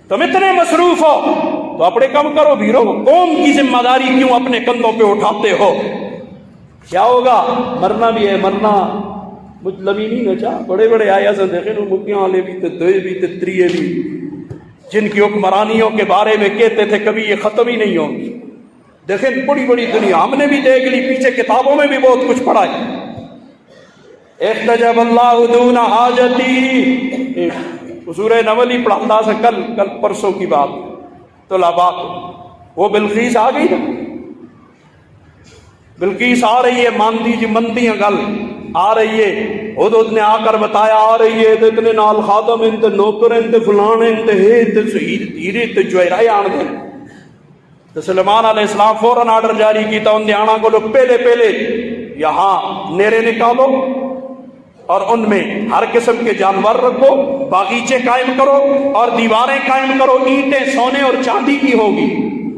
تم اتنے مصروف ہو تو اپنے کام کرو بھیرو، قوم کی ذمہ داری کیوں اپنے کندھوں پہ اٹھاتے ہو؟ کیا ہوگا؟ مرنا بھی ہے، مرنا مجھ لمی نہیں نچا، بڑے بڑے آیا سے دیکھیں مکیاں والے بھی تھے، دوئے بھی تھے، تریے بھی، جن کی حکمرانیوں کے بارے میں کہتے تھے کبھی یہ ختم ہی نہیں ہوگی۔ دیکھیں بڑی بڑی دنیا ہم نے بھی دیکھ لی، پیچھے کتابوں میں بھی بہت کچھ پڑھا ہے۔ احتجب اللہ دون حاجتی، سورہ نمل ہی پڑھتا سے کل پرسوں کی بات طلباء کو، وہ بلقیس آ گئی نا، بلقیس آ رہی ہے، ماندی جی منتی ہیں گل آ رہی ہے، حدود نے آ کر بتایا آ رہی ہے، اتنے نال خادم انتے نوکر انتے فلان انتے ہے انتے سہید دھیرے تے جوہرائے آن دے، تو سلیمان علیہ السلام فوراً آرڈر جاری کیتا ان دیانا کو لو پہلے یہاں نیرے نکالو اور ان میں ہر قسم کے جانور رکھو، باغیچے قائم کرو اور دیواریں قائم کرو، اینٹیں سونے اور چاندی کی ہوگی۔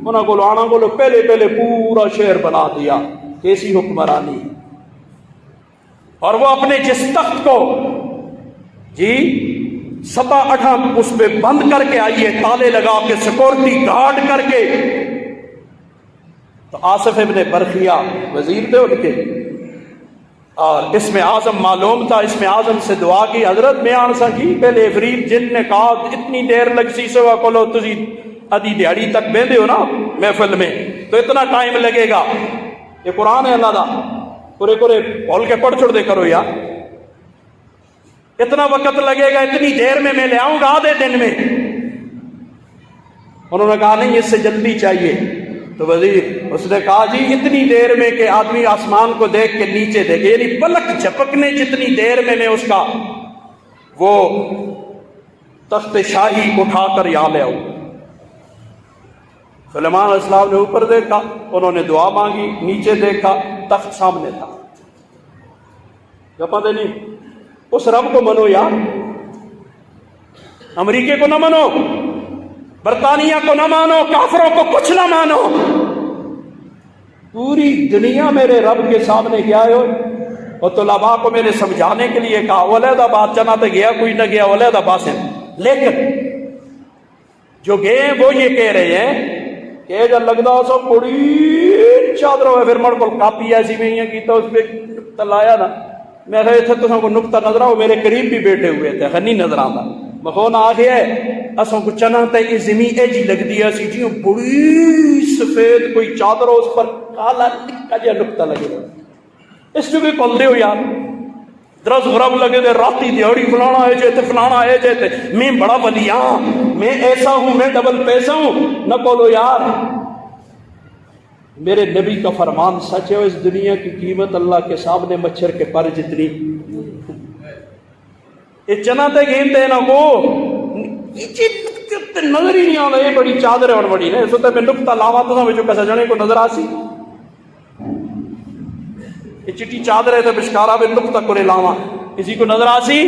انہوں کو آنا کو لو پہلے پورا شہر بنا دیا، کیسی حکمرانی! اور وہ اپنے جس تخت کو جی 7-8 اس پہ بند کر کے آئیے، تالے لگا کے، سیکورٹی گارڈ کر کے، تو آصف ابن برخیہ وزیر تھے ان کے، اور اس میں اعظم معلوم تھا، اس میں اعظم سے دعا کی حضرت میں آن سکی، پہلے افریت جن نے کہا اتنی دیر لگ سی سوا کولو تسی ادھی دیہڑی تک بیندے ہو نا محفل میں تو اتنا ٹائم لگے گا، یہ قرآن ہے اللہ دا، پورے بول کے پڑھ چھوڑ دے کرو یار، اتنا وقت لگے گا، اتنی دیر میں لے آؤں گا آدھے دن میں۔ انہوں نے کہا نہیں اس سے جلدی چاہیے، تو وزیر اس نے کہا جی اتنی دیر میں کہ آدمی آسمان کو دیکھ کے نیچے دیکھے، یعنی پلک جھپکنے جتنی دیر میں اس کا وہ تخت شاہی اٹھا کر یہاں لے آؤں۔ سلیمان علیہ السلام نے اوپر دیکھا، انہوں نے دعا مانگی، نیچے دیکھا، تخت سامنے تھا۔ پتہ نہیں اس رب کو منو یار، امریکہ کو نہ منو، برطانیہ کو نہ مانو، کافروں کو کچھ نہ مانو، پوری دنیا میرے رب کے سامنے گیا ہے۔ اور طلباء کو میں نے سمجھانے کے لیے کہا ولیدہ بات چنا تو گیا کوئی نہ گیا ولیدہ بات سے، لیکن جو گئے وہ یہ کہہ رہے ہیں کہ جب لگتا ہو سو بڑی چادر ہوئے، پھر مڑ کو کاپی ایسی میں یہ کیتا اس پہ تلایا نا، میں کہا تھے تو کو نقطہ نظر آؤ، میرے قریب بھی بیٹھے ہوئے تھے، نہیں نظر آتا مخون آ گیا ہے، اسوں کو چنا تے یہ زمین ایجی لگ دی ہے سی جی بڑی سفید کوئی چادر اس پر کالا نکا جا نقطہ لگے گا، اس جو بھی کھول دے ہو یار، درز غرب لگے دے راتی دیوڑی فلانا آئے جیتے فلانا آئے جیتے، میں بڑا ولیاں، میں ایسا ہوں، میں ڈبل پیسہ ہوں، نہ کولو یار، میرے نبی کا فرمان سچ ہے، اس دنیا کی قیمت اللہ کے سامنے مچھر کے پر جتنی، یہ چنا تے گھینتے نا کو نظر ہی نہیں آنا، یہ بڑی چادر ہے اور بڑی نے سوتے میں نکتہ لاوا تو سمجھو کیسا جانے کو نظر آسی، یہ چٹی چادر ہے تو بشکارا میں نکتہ کرے لاوا کسی کو نظر آسی،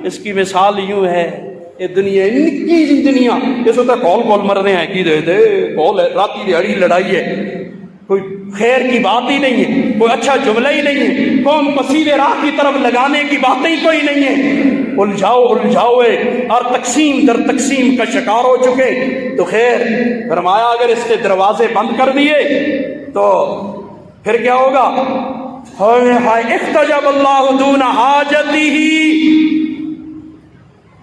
اس کی مثال یوں ہے، یہ دنیا نکی جی دنیا، اس وقت کال مر رہے ہیں کی دے کال راتی دیہڑی لڑائی ہے، کوئی خیر کی بات ہی نہیں ہے، کوئی اچھا جملہ ہی نہیں ہے، قوم کو سیدھے راہ کی طرف لگانے کی باتیں ہی کوئی نہیں ہے، الجھاؤ اور تقسیم در تقسیم کا شکار ہو چکے۔ تو خیر فرمایا اگر اس کے دروازے بند کر دیے تو پھر کیا ہوگا؟ احتجب اللہ دون حاجتی ہی،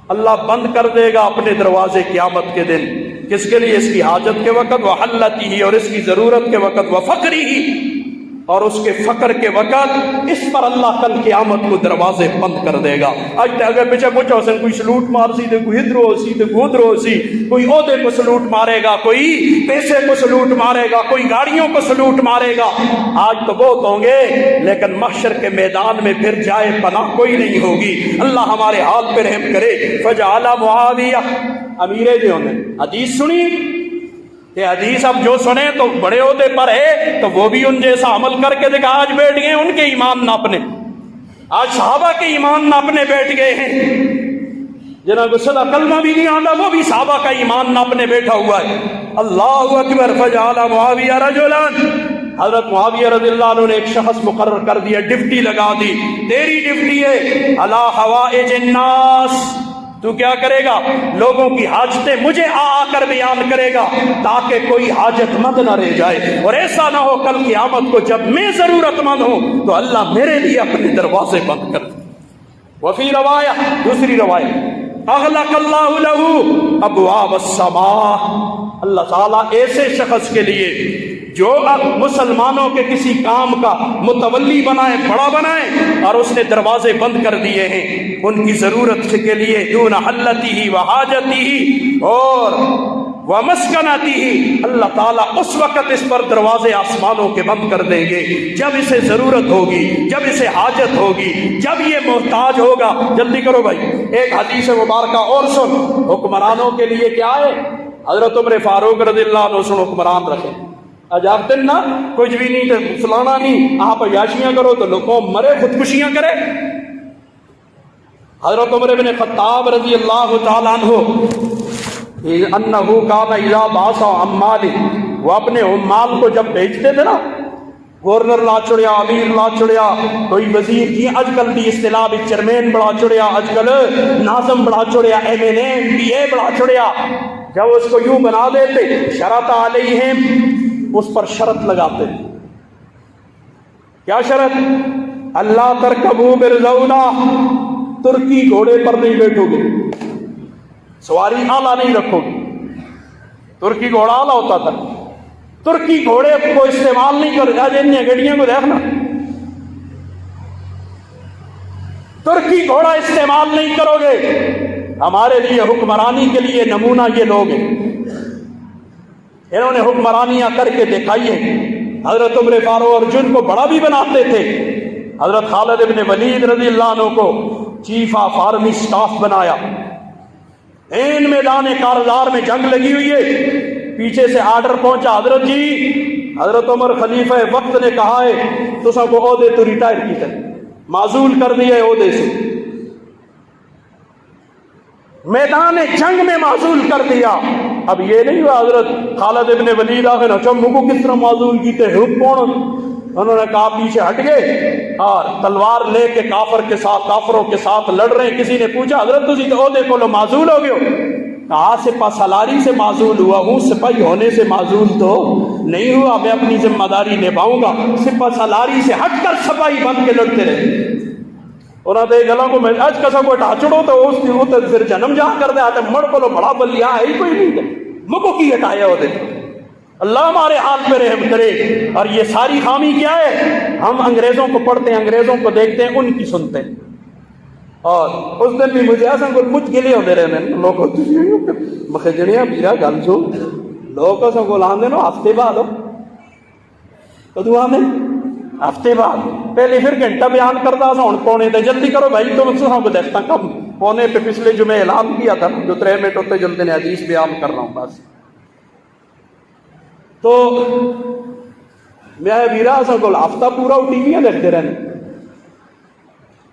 اللہ بند کر دے گا اپنے دروازے قیامت کے دن، کس کے لیے؟ اس کی حاجت کے وقت، وحلتی ہی، اور اس کی ضرورت کے وقت، وفقری ہی، اور اس کے فقر کے وقت اس پر اللہ کل قیامت کو دروازے بند کر دے گا۔ آج تک اگر پیچھے پوچھو حسن کوئی سلوٹ مار سی، کوئی ادھر ہو سی، کوئی ادھر ہو سی، کوئی عہدے کو سلوٹ مارے گا، کوئی پیسے کو سلوٹ مارے گا، کوئی گاڑیوں کو سلوٹ مارے گا، آج تو بہت ہوں گے، لیکن محشر کے میدان میں پھر جائے پناہ کوئی نہیں ہوگی۔ اللہ ہمارے حال پہ رحم کرے۔ فجعل معاویہ، امیر جو نے حدیث سنی، یہ حدیث اب جو سنے تو بڑے عہدے پر ہے تو وہ بھی ان جیسا عمل کر کے دیکھا، آج بیٹھ گئے ان کے ایمان ناپنے، آج صحابہ کے ایمان ناپنے بیٹھ گئے ہیں، جنہوں کو صدا کلمہ بھی نہیں آتا وہ بھی صحابہ کا ایمان ناپنے بیٹھا ہوا ہے۔ اللہ اکبر۔ فجعل معاویہ رجلا، حضرت معاویہ رضی اللہ عنہ نے ایک شخص مقرر کر دیا، ڈپٹی لگا دی، تیری ڈپٹی ہے، علی حوائج الناس، تو کیا کرے گا؟ لوگوں کی حاجتیں مجھے آ کر بیان کرے گا تاکہ کوئی حاجت مند نہ رہ جائے، اور ایسا نہ ہو کل قیامت کو جب میں ضرورت مند ہوں تو اللہ میرے لیے اپنے دروازے بند کر دے۔ وفی روایہ، دوسری روایت، اغلق اللہ لہ ابواب السماء، اللہ تعالیٰ ایسے شخص کے لیے جو اب مسلمانوں کے کسی کام کا متولی بنائے، بڑا بنائے، اور اس نے دروازے بند کر دیے ہیں ان کی ضرورت کے لیے، دون حلتی ہی وحاجتی ہی اور ومسکنتی ہی، اللہ تعالیٰ اس وقت اس پر دروازے آسمانوں کے بند کر دیں گے جب اسے ضرورت ہوگی، جب اسے حاجت ہوگی، جب یہ محتاج ہوگا۔ جلدی کرو بھائی، ایک حدیث مبارکہ اور سن، حکمرانوں کے لیے کیا ہے؟ حضرت عمر فاروق رضی اللہ عنہ سن حکمران رکھے، آپ دن نہ کچھ بھی نہیں تو فلانا نہیں، آپ عیاشیاں کرو تو لوگوں مرے، خودکشیاں کرے۔ حضرت عمر بن خطاب رضی اللہ تعالیٰ عنہ انہو کان اذا بعث عمال، وہ اپنے عمال کو جب بھیجتے تھے نا، گورنر لا چڑیا، امیر لا چڑیا، کوئی وزیر جی اج کل دی اصطلاح بھی چیئرمین بڑا چڑیا، اج کل ناظم بڑا چڑیا، M N A M P A بڑا چڑیا، جب اس کو یوں بنا دیتے، شرط علیہم، اس پر شرط لگاتے، کیا شرط؟ اللہ ترکبوا برزونا، ترکی گھوڑے پر نہیں بیٹھو گے، سواری اعلیٰ نہیں رکھو گے، ترکی گھوڑا اعلیٰ ہوتا تھا، ترکی گھوڑے کو استعمال نہیں کرو، آج ان گڑیوں کو دیکھنا، ترکی گھوڑا استعمال نہیں کرو گے۔ ہمارے لیے حکمرانی کے لیے نمونہ یہ لوگ ہیں، انہوں نے حکمرانیاں کر کے دکھائی ہیں۔ حضرت عمر فاروق اور جن کو بڑا بھی بناتے تھے، حضرت خالد بن ولید رضی اللہ عنہ کو چیف آف آرمی سٹاف بنایا، این میدان کارزار میں جنگ لگی ہوئی ہے، پیچھے سے آرڈر پہنچا، حضرت جی، حضرت عمر خلیفہ وقت نے کہا ہے تو سب کو عہدے تو ریٹائر کی تھے، معزول کر دیا عہدے سے، میدان جنگ میں معزول کر دیا۔ اب یہ نہیں ہوا حضرت خالد ابن ولید آخر چمو کو کس طرح معزول کیتے ہیں کون؟ انہوں نے کہا پیچھے ہٹ گئے اور تلوار لے کے کافر کے ساتھ، کافروں کے ساتھ لڑ رہے ہیں۔ کسی نے پوچھا حضرت تسی تو عہدے کو لو معزول ہو گئے ہو؟ کہا سپاہ سالاری سے معزول ہوا ہوں، سپاہی ہونے سے معزول تو نہیں ہوا، میں اپنی ذمہ داری نبھاؤں گا۔ سپاہ سالاری سے ہٹ کر سپاہی بن کے لڑتے رہے۔ انہوں نے گلا کو میں اج کسا کو ٹاچڑو تو اس کی وہ پھر جنم جہاں کر دے آتے مڑ کو بڑا بلیا ہے ہی کوئی نہیں، مکو کی ہٹایا ہوتے۔ اللہ ہمارے حال پہ رحم کرے۔ اور یہ ساری خامی کیا ہے؟ ہم انگریزوں کو پڑھتے ہیں، انگریزوں کو دیکھتے ہیں، ان کی سنتے ہیں۔ اور اس دن بھی مجھے ایسا کوئی مجھ گلے ہوتے رہے ہیں لوگوں مخجڑیاں میرا گل سو لوگوں سے بلانے نو ہفتے بعد ہو کدو آنے ہفتے بعد پہلے پھر گھنٹہ بیان کرتا سا ہوں پونے تے جلدی کرو بھائی تو کو دیکھتا کب پونے پہ پچھلے جمعے اعلان کیا تھا جو 3 منٹ ہوتے جلدی نے حدیث بیان کر رہا ہوں بس۔ تو میں ویرا سا کو ہفتہ پورا ٹی وی دیکھتے رہنے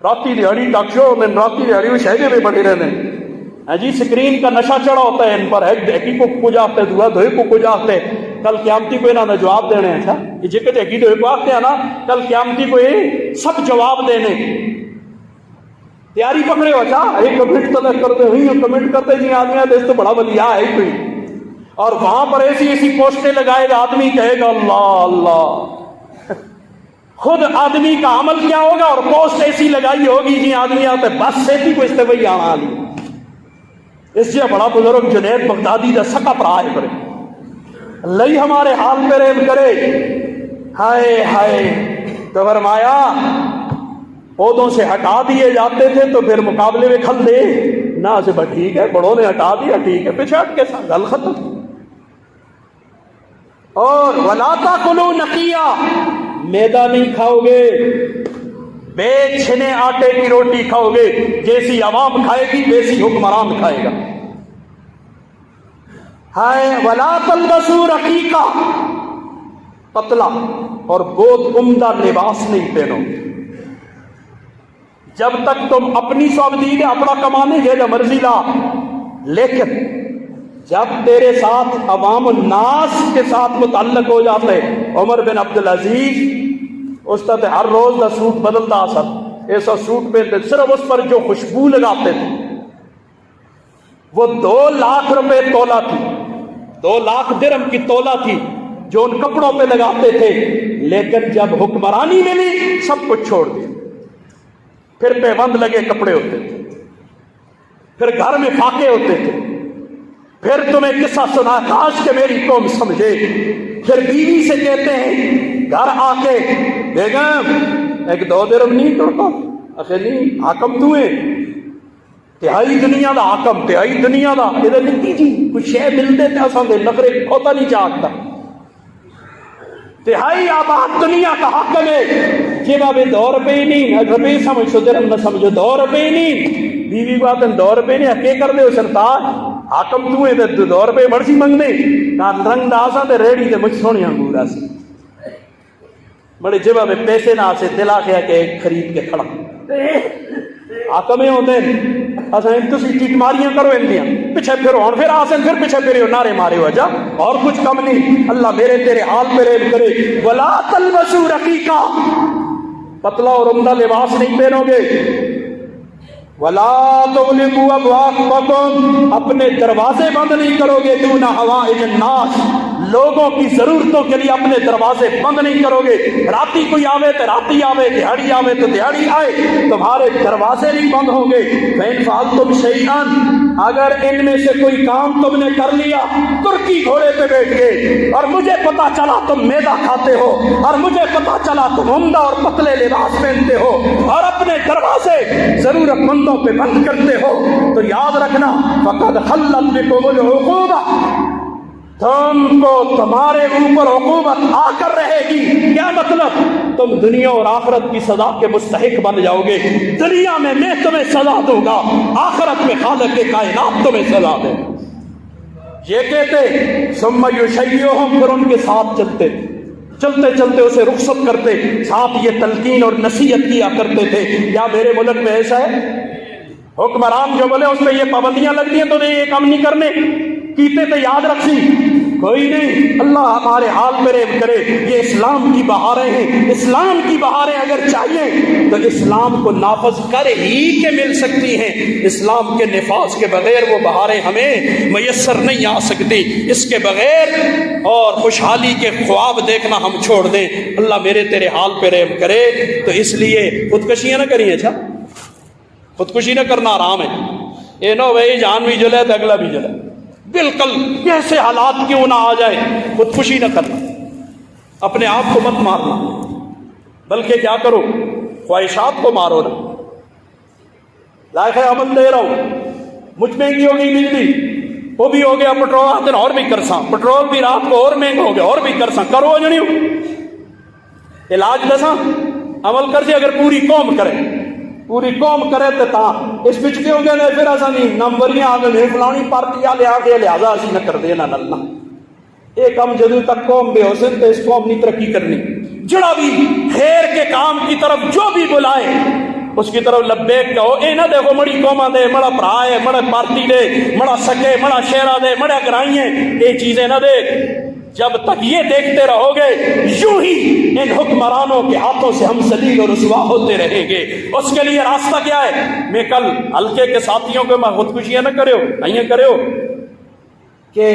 راتی دیہڑی ٹاک شو ہوتے ہیں، راتی دیہڑی وہ شہجے میں بڑے رہتے ہیں جی، سکرین کا نشہ چڑھا ہوتا ہے ان پر، ایک کو کچھ آتے دعا دھوئے کو کچھ آتے، کل قیامتی کو انہوں نے جواب دینے ہیں. اچھا یہ جے کہ ایک دھوئے کو آتے ہیں نا، کل قیامتی کو یہ سب جواب دینے. تیاری پکڑے ہو. اچھا ایک کمنٹ تو کرتے ہوئی کمنٹ کرتے جی آدمی آتے تو بڑا ولیہ ہے کوئی، اور وہاں پر ایسی ایسی پوسٹیں لگائے گا، آدمی کہے گا اللہ اللہ. خود آدمی کا عمل کیا ہوگا اور پوسٹ ایسی لگائی ہوگی جی آدمی آتے بس سیتی کو استوئی آنا لی. اس سے بڑا بزرگ جنید بغدادی دا سکا پرائے کرے اللہ ہمارے حال پہ رحم کرے. ہائے ہائے. تو فرمایا پودوں سے ہٹا دیے جاتے تھے تو پھر مقابلے میں کھل دے نہ سے بس ٹھیک ہے، بڑوں نے ہٹا دیا ٹھیک ہے، پیچھے ہٹ کے ساتھ گل ختم. اور ولا تاکلوا نقیا، میدا نہیں کھاؤ گے، بے چھنے آٹے کی روٹی کھاؤ گے. جیسی عوام کھائے گی ویسی حکمران کھائے گا. ہائے ولا تلبسوا رقیقا، پتلا اور بہت عمدہ لباس نہیں پہنو. جب تک تم اپنی سعودی اپنا کمانے گے جو مرضی لا، لیکن جب تیرے ساتھ عوام الناس کے ساتھ متعلق ہو جاتے. عمر بن عبدالعزیز اس طرح ہر روز کا سوٹ بدلتا، سر ایسا سوٹ پہنتے، صرف اس پر جو خوشبو لگاتے تھے. وہ 2 لاکھ روپے تولہ تھی، 2 لاکھ درہم کی تولہ تھی جو ان کپڑوں پہ لگاتے تھے. لیکن جب حکمرانی ملی سب کچھ چھوڑ دیا. پھر پیبند لگے کپڑے ہوتے تھے، پھر گھر میں فاقے ہوتے تھے. پھر تمہیں قصہ سنا کاش کہ میری قوم سمجھے. پھر بیوی سے کہتے ہیں گھر آ کے بیگم ایک 2 درہم نہیں کرتا، آخر نہیں حاکم تو ہے، تہائی دنیا دا حاکم، تہائی دنیا دا ادھر نکی جی کچھ شے ملتے تھے اساں دے نخرے کھوتا نہیں چاہتا. تہائی آباد دنیا کا حاکم ہے. جی بابے 2 روپے ہی نہیں، روپے سمجھو درہم نہ سمجھو، 2 روپے ہی نہیں. بیوی بات 2 روپے نہیں کیا کر دے ہو سرتاج، حاکم تو ہے 2 روپے مرضی منگ دے. رنگ داسا تے ریڑی تے مجھ سونی انگور آسی بڑے جبا میں پیسے نہ آسے دلا کیا کہ خرید کے کھڑا. حاکمیں ہوتے ہیں اصل تسی ٹیٹ ماریاں کرو اندیاں پیچھے پھرو ہوں پھر آسن پھر پیچھے پھرو نعرے مارے ہو جا اور کچھ کم نہیں. اللہ میرے تیرے حال پہ رحم کرے. ولا تلبسوا رقیقا، پتلا اور عمدہ لباس نہیں پہنو گے. ولا تغلقوا ابوابکم، اپنے دروازے بند نہیں کرو گے. دون حوائج الناس، لوگوں کی ضرورتوں کے لیے اپنے دروازے بند نہیں کرو گے. راتی کوئی آوے تو راتی آوے، دیہڑی آوے تو دیہڑی آئے، تمہارے دروازے نہیں بند ہوں گے. فإن فعلتم شيئا، اگر ان میں سے کوئی کام تم نے کر لیا، ترکی گھوڑے پہ بیٹھ گئے اور مجھے پتا چلا تم میدا کھاتے ہو اور مجھے پتا چلا تم عمدہ اور پتلے لباس پہنتے ہو اور اپنے دروازے ضرورت مندوں پہ بند کرتے ہو، تو یاد رکھنا فقد خلت بكم العقوبہ، تم کو تمہارے اوپر عقوبت آ کر رہے گی. کیا مطلب؟ تم دنیا اور آخرت کی سزا کے مستحق بن جاؤ گے. دنیا میں تمہیں سزا دوں گا، آخرت میں خالق کائنات تمہیں سزا دے. یہ کہتے ثم یشیعہم، پھر ان کے ساتھ چلتے چلتے چلتے اسے رخصت کرتے، ساتھ یہ تلقین اور نصیحت کیا کرتے تھے. یا میرے ملک میں ایسا ہے حکمران جو بولے اس پہ یہ پابندیاں لگ دی ہیں تو یہ کام نہیں کرنے کیتے تو یاد رکھی کوئی نہیں. اللہ ہمارے حال پہ رحم کرے. یہ اسلام کی بہاریں ہیں، اسلام کی بہاریں اگر چاہیے تو اسلام کو نافذ کر ہی کے مل سکتی ہیں. اسلام کے نفاذ کے بغیر وہ بہاریں ہمیں میسر نہیں آ سکتی. اس کے بغیر اور خوشحالی کے خواب دیکھنا ہم چھوڑ دیں. اللہ میرے تیرے حال پہ رحم کرے. تو اس لیے خودکشیاں نہ کریں. اچھا خودکشی نہ کرنا حرام ہے. یہ نہ بھائی جان بھی جلے تو اگلا بھی جلے، بالکل کیسے حالات کیوں نہ آ جائے خودکشی نہ کرنا. اپنے آپ کو مت مارنا، بلکہ کیا کرو خواہشات کو مارو نا. لائق عمل دے رہا ہوں، مجھ مہنگی ہو گئی بجلی، وہ بھی ہو گیا پٹرول آتے اور بھی کرساں، پٹرول بھی رات کو اور مہنگا ہو گیا اور بھی کرساں. کرو جنی علاج دساں عمل کر سے اگر پوری قوم کرے، پوری قوم کرے تو تا اس بچ کے ہو گئے پھر ایسا نہیں نمبریاں آ گئے فلانی پارٹی والے آ کے لہٰذا اسی نہ کر دے نہ نلنا. یہ کام جدو تک قوم بے حسن تو اس قوم نہیں ترقی کرنی. جڑا بھی خیر کے کام کی طرف جو بھی بلائے اس کی طرف لبیک کہو. اے نہ دیکھو مڑی قوما دے مڑا بھرا ہے مڑا پارٹی دے مڑا سکے مڑا شہرا دے مڑا گرائیں یہ چیزیں نہ دیکھ. جب تک یہ دیکھتے رہو گے یوں ہی ان حکمرانوں کے ہاتھوں سے ہم ذلیل اور رسوا ہوتے رہیں گے. اس کے لیے راستہ کیا ہے؟ میں کل ہلکے کے ساتھیوں کو میں خودکشیاں نہ کرو نہیں کرو کہ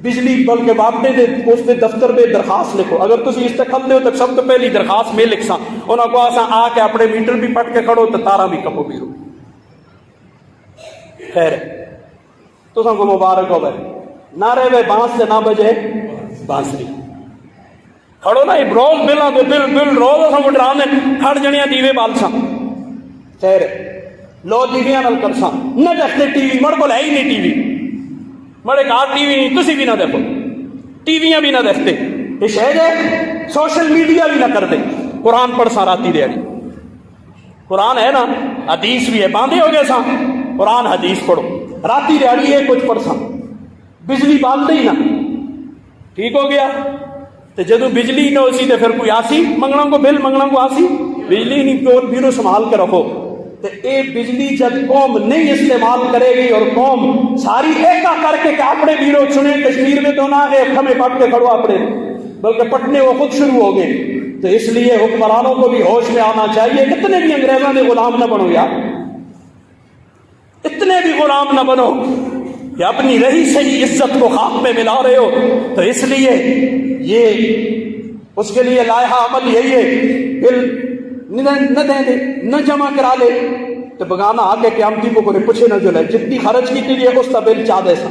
بجلی بل کے باپنے دے اس دے دفتر پہ درخواست لکھو. اگر تسی اس تے کھل دے ہو تو سب تو پہلی درخواست میں لکھ ساں انہاں کو آساں آ کے اپنے میٹر بھی پٹ کے کھڑو تو تارا بھی کپو بھی رو. خیر تو سب کو مبارک ہو بھائی. نہ رہے بانس سے نہ بجے بانسری کھڑو نا روز بلا تو بل روز سب ڈرانے کھڑ جنیاں دیوے بالساں. خیر لو دیویاں نل کرساں نہ دیکھتے ٹی وی مڑ کو ہے ہی نہیں ٹی وی مڑے کار ٹی وی نہیں تسی بھی نہ دیکھو ٹی ویاں بھی نہ دیکھتے. یہ شہر ہے سوشل میڈیا بھی نہ کر دے. قرآن پڑھ سا راتی دیاری قرآن ہے نا حدیث بھی ہے باندھے ہو گئے ساں قرآن حدیث پڑھو راتی دیاری یہ کچھ پڑھ ساں. بجلی بالتے ہی نہ ٹھیک ہو گیا. تو جدو بجلی نہ اسی تو پھر کوئی آسی منگنا کو بل منگنا کو آسی بجلی نہیں تو بیرو سنبھال کے رکھو. تو اے بجلی جب قوم نہیں استعمال کرے گی اور قوم ساری ایکا کر کے کہ اپنے بیرو چنے کشمیر میں تو نہ ایک ہمیں پٹ کے کھڑو اپنے بلکہ پٹنے وہ خود شروع ہو گئے. تو اس لیے حکمرانوں کو بھی ہوش میں آنا چاہیے. اتنے بھی انگریزوں نے غلام نہ بنو یار اتنے بھی غلام نہ بنو کہ اپنی رہی صحیح عزت کو خاک میں ملا رہے ہو. تو اس لیے یہ اس کے لیے لائحہ عمل یہی ہے بل نہ دیں دے نہ جمع کرا لے تو بگانا آگے قیامتی کو کوئی پوچھے نہ جو لے جتنی خرچ کی تھی اس کا بل چاہ دے سا.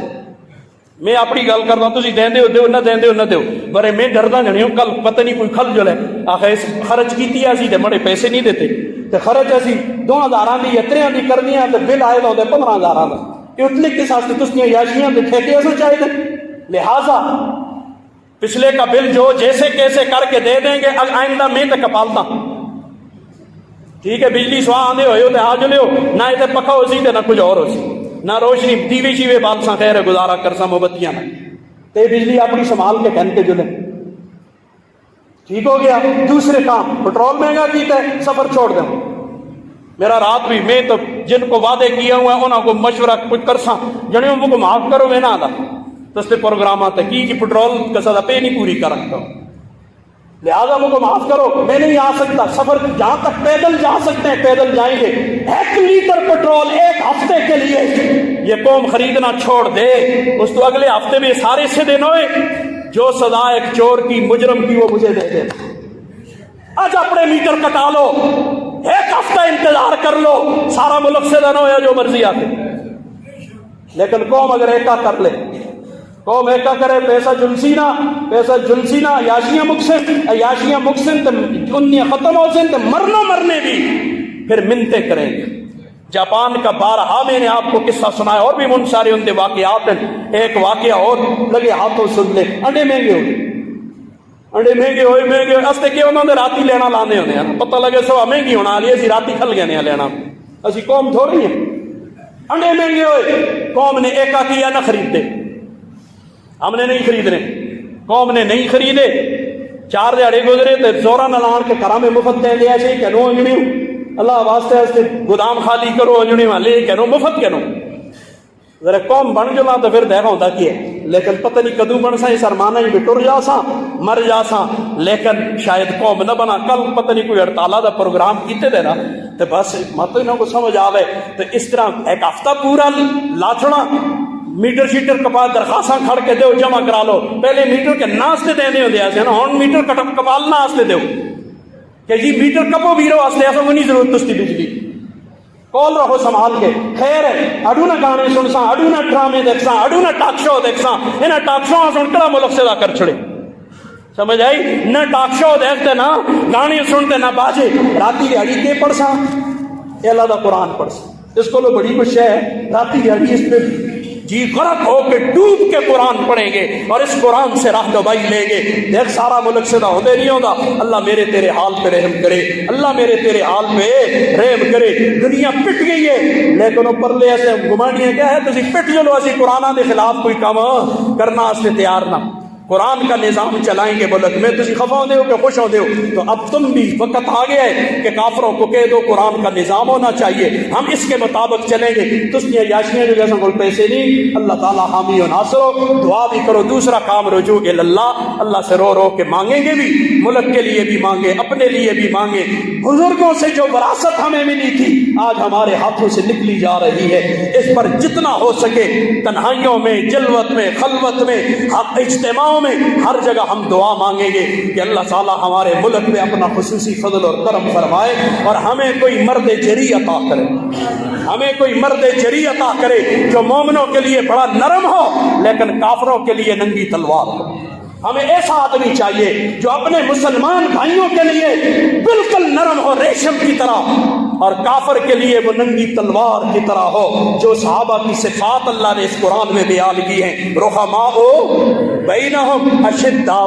میں اپنی گل کرتا ہوں تھی دیں دے نہ دیں دے نہ دو برے میں ڈردا جنی ہوں کل پتہ نہیں کوئی کھل جو لے آخر اس خرچ کی تھی اسی مڑے پیسے نہیں دیتے تو خرچ اسی 2000 کی یا 3 کی کرنی ہے تو بل آئے ہوتے 15000 کا. یہ اتنے کے ساتھ تسنیاں یاشیاں دے ٹھیکے ایسا چاہیے تھے. لہٰذا پچھلے کا بل جو جیسے کیسے کر کے دے دیں گے آئندہ میں تو کپالتا ٹھیک ہے. بجلی سوا آدھے ہوئے ہوتے آ جلے ہو نہ اتنے پکا ہو سی نہ کچھ اور ہو سی نہ روشنی ٹی وی شیوے بالساں خیر ہے گزارا کرساں موبتیاں نہ تے بجلی اپنی سنبھال کے کہن کے جلے. ٹھیک ہو گیا. دوسرے کام پٹرول مہنگا کیتا ہے سفر چھوڑ دیں. میرا رات بھی میں تو جن کو وعدے کیا ہوا ہے انہوں کو مشورہ کچھ کرساں جنہوں کو معاف کرو میں نہ آدھا دستے پروگرامات کی پٹرول کا سزا پہ نہیں پوری کر رکھتا ہوں لہٰذا مجھے معاف کرو میں نہیں آ سکتا. سفر جہاں تک پیدل جا سکتے ہیں پیدل جائیں گے. 1 لیٹر پٹرول 1 ہفتے کے لیے یہ قوم خریدنا چھوڑ دے اس تو اگلے ہفتے میں سارے سے دن ہوئے جو سزا ایک چور کی مجرم کی وہ مجھے دے دے. آج اپنے میٹر کٹا لو 1 ہفتہ انتظار کر لو سارا ملک سے دن ہو یا جو مرضی آتے. لیکن قوم اگر ایکا کر لے قوم ایکا کرے پیسہ جلسینا یاشیاں مکسن انیاں ختم ہو سن تو مرنے بھی پھر منتے کریں گے. جاپان کا بارہا میں نے آپ کو قصہ سنایا اور بھی من سارے ان کے واقعات ہیں. ایک واقعہ اور لگے ہاتھوں سن لے. انڈے مہنگے ہوئے استے کہ انہوں نے راتی لینا لانے ہونے ہیں پتہ لگے سوا مہنگی ہونا آلی اسی راتی کھل گئے ہیں لینا اسی قوم تھوڑی ہیں. انڈے مہنگے ہوئے قوم نے ایکا کیا نہ خرید دے. ہم نے نہیں خریدنے قوم نے نہیں خریدے. 4 دیہڑے گزرے تو زورا نہ لان کے کرا میں مفت دے دیا سے کہنو انجڑی اللہ واسطے گودام خالی کرو انجڑی والے کہنو مفت کہنو ذرا قوم بن جلا تو پھر دیکھا ہوتا کی ہے. لیکن پتہ نہیں کدو بن سا اس ارمانہ ہی بھی ٹر جا سا مر جا سا لیکن شاید قوم نہ بنا. کل پتہ نہیں کوئی 48 دا پروگرام کیتے دے نا تو بس مت انہوں کو سمجھ آوے تو اس طرح 1 ہفتہ پورا لا چھوڑا میٹر شیٹر کپا درخواستاں کھڑ کے دیو جمع کرا لو. پہلے میٹر کے ناستے دینے ہو دیا سے نا ہون میٹر کپال ناستے دیو کہ جی میٹر کپو بیرو واسطے ایسا منی ضرورت تستی بجلی کال رہو سنبھال کے. خیر ہے اڈو نہ گانے سنساں اڈو نہ ڈرامے دیکھساں اڈو نہ ٹاک شو دیکھساں انہاں ٹاک شو سن کڑا ملک سے دا کر چھڑے سمجھ آئی. نہ ٹاک شو دیکھتے نہ گانے سنتے نہ باجے راتی دیہڑی کے پڑھساں اے اللہ دا قرآن پڑھساں. اس کو لو بڑی کچھ ہے راتی دیہڑی اس پہ جی غرق ہو کے ڈوب کے قرآن پڑھیں گے اور اس قرآن سے رہنمائی لیں گے. دیکھ سارا ملک سے نہ ہوتے نہیں ہوگا. اللہ میرے تیرے حال پہ رحم کرے اللہ میرے تیرے حال پہ رحم کرے. دنیا پٹ گئی ہے لیکن اوپر لے ایسے گمانیاں کیا ہے تسی پٹ جلو اسی قرآن دے خلاف کوئی کام کرنا اس سے تیار نہ. قرآن کا نظام چلائیں گے ملک میں، تسی خفا ہوندے ہو کہ خوش ہوندے ہو؟ تو اب تم بھی وقت آ گیا ہے کہ کافروں کو کہہ دو قرآن کا نظام ہونا چاہیے، ہم اس کے مطابق چلیں گے۔ تسنیاں یاشیاں جو جیسا کوئی پیسے نہیں، اللہ تعالیٰ حامی و ناصر ہو، دعا بھی کرو۔ دوسرا کام رجوع اللہ، اللہ سے رو رو کے مانگیں گے بھی، ملک کے لیے بھی مانگے، اپنے لیے بھی مانگے۔ بزرگوں سے جو وراثت ہمیں ملی تھی آج ہمارے ہاتھوں سے نکلی جا رہی ہے، اس پر جتنا ہو سکے تنہائیوں میں، جلوت میں، خلوت میں، اجتماعوں میں، ہر جگہ ہم دعا مانگیں گے کہ اللہ تعالیٰ ہمارے ملک میں اپنا خصوصی فضل اور کرم فرمائے، اور ہمیں کوئی مرد جری عطا کرے، ہمیں کوئی مرد جری عطا کرے جو مومنوں کے لیے بڑا نرم ہو لیکن کافروں کے لیے ننگی تلوار ہو۔ ہمیں ایسا آدمی چاہیے جو اپنے مسلمان بھائیوں کے لیے بالکل نرم ہو ریشم کی طرح، اور کافر کے لیے وہ ننگی تلوار کی طرح ہو۔ جو صحابہ کی صفات اللہ نے اس قرآن میں بیان کی ہیں، رحماء بینہم اشداء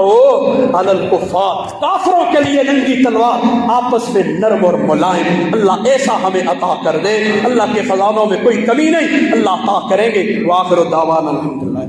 علی الکفار، کافروں کے لیے ننگی تلوار، آپس میں نرم اور ملائم۔ اللہ ایسا ہمیں عطا کر دے، اللہ کے خزانوں میں کوئی کمی نہیں، اللہ عطا کریں گے۔ وآخر دعوانا الحمدللہ۔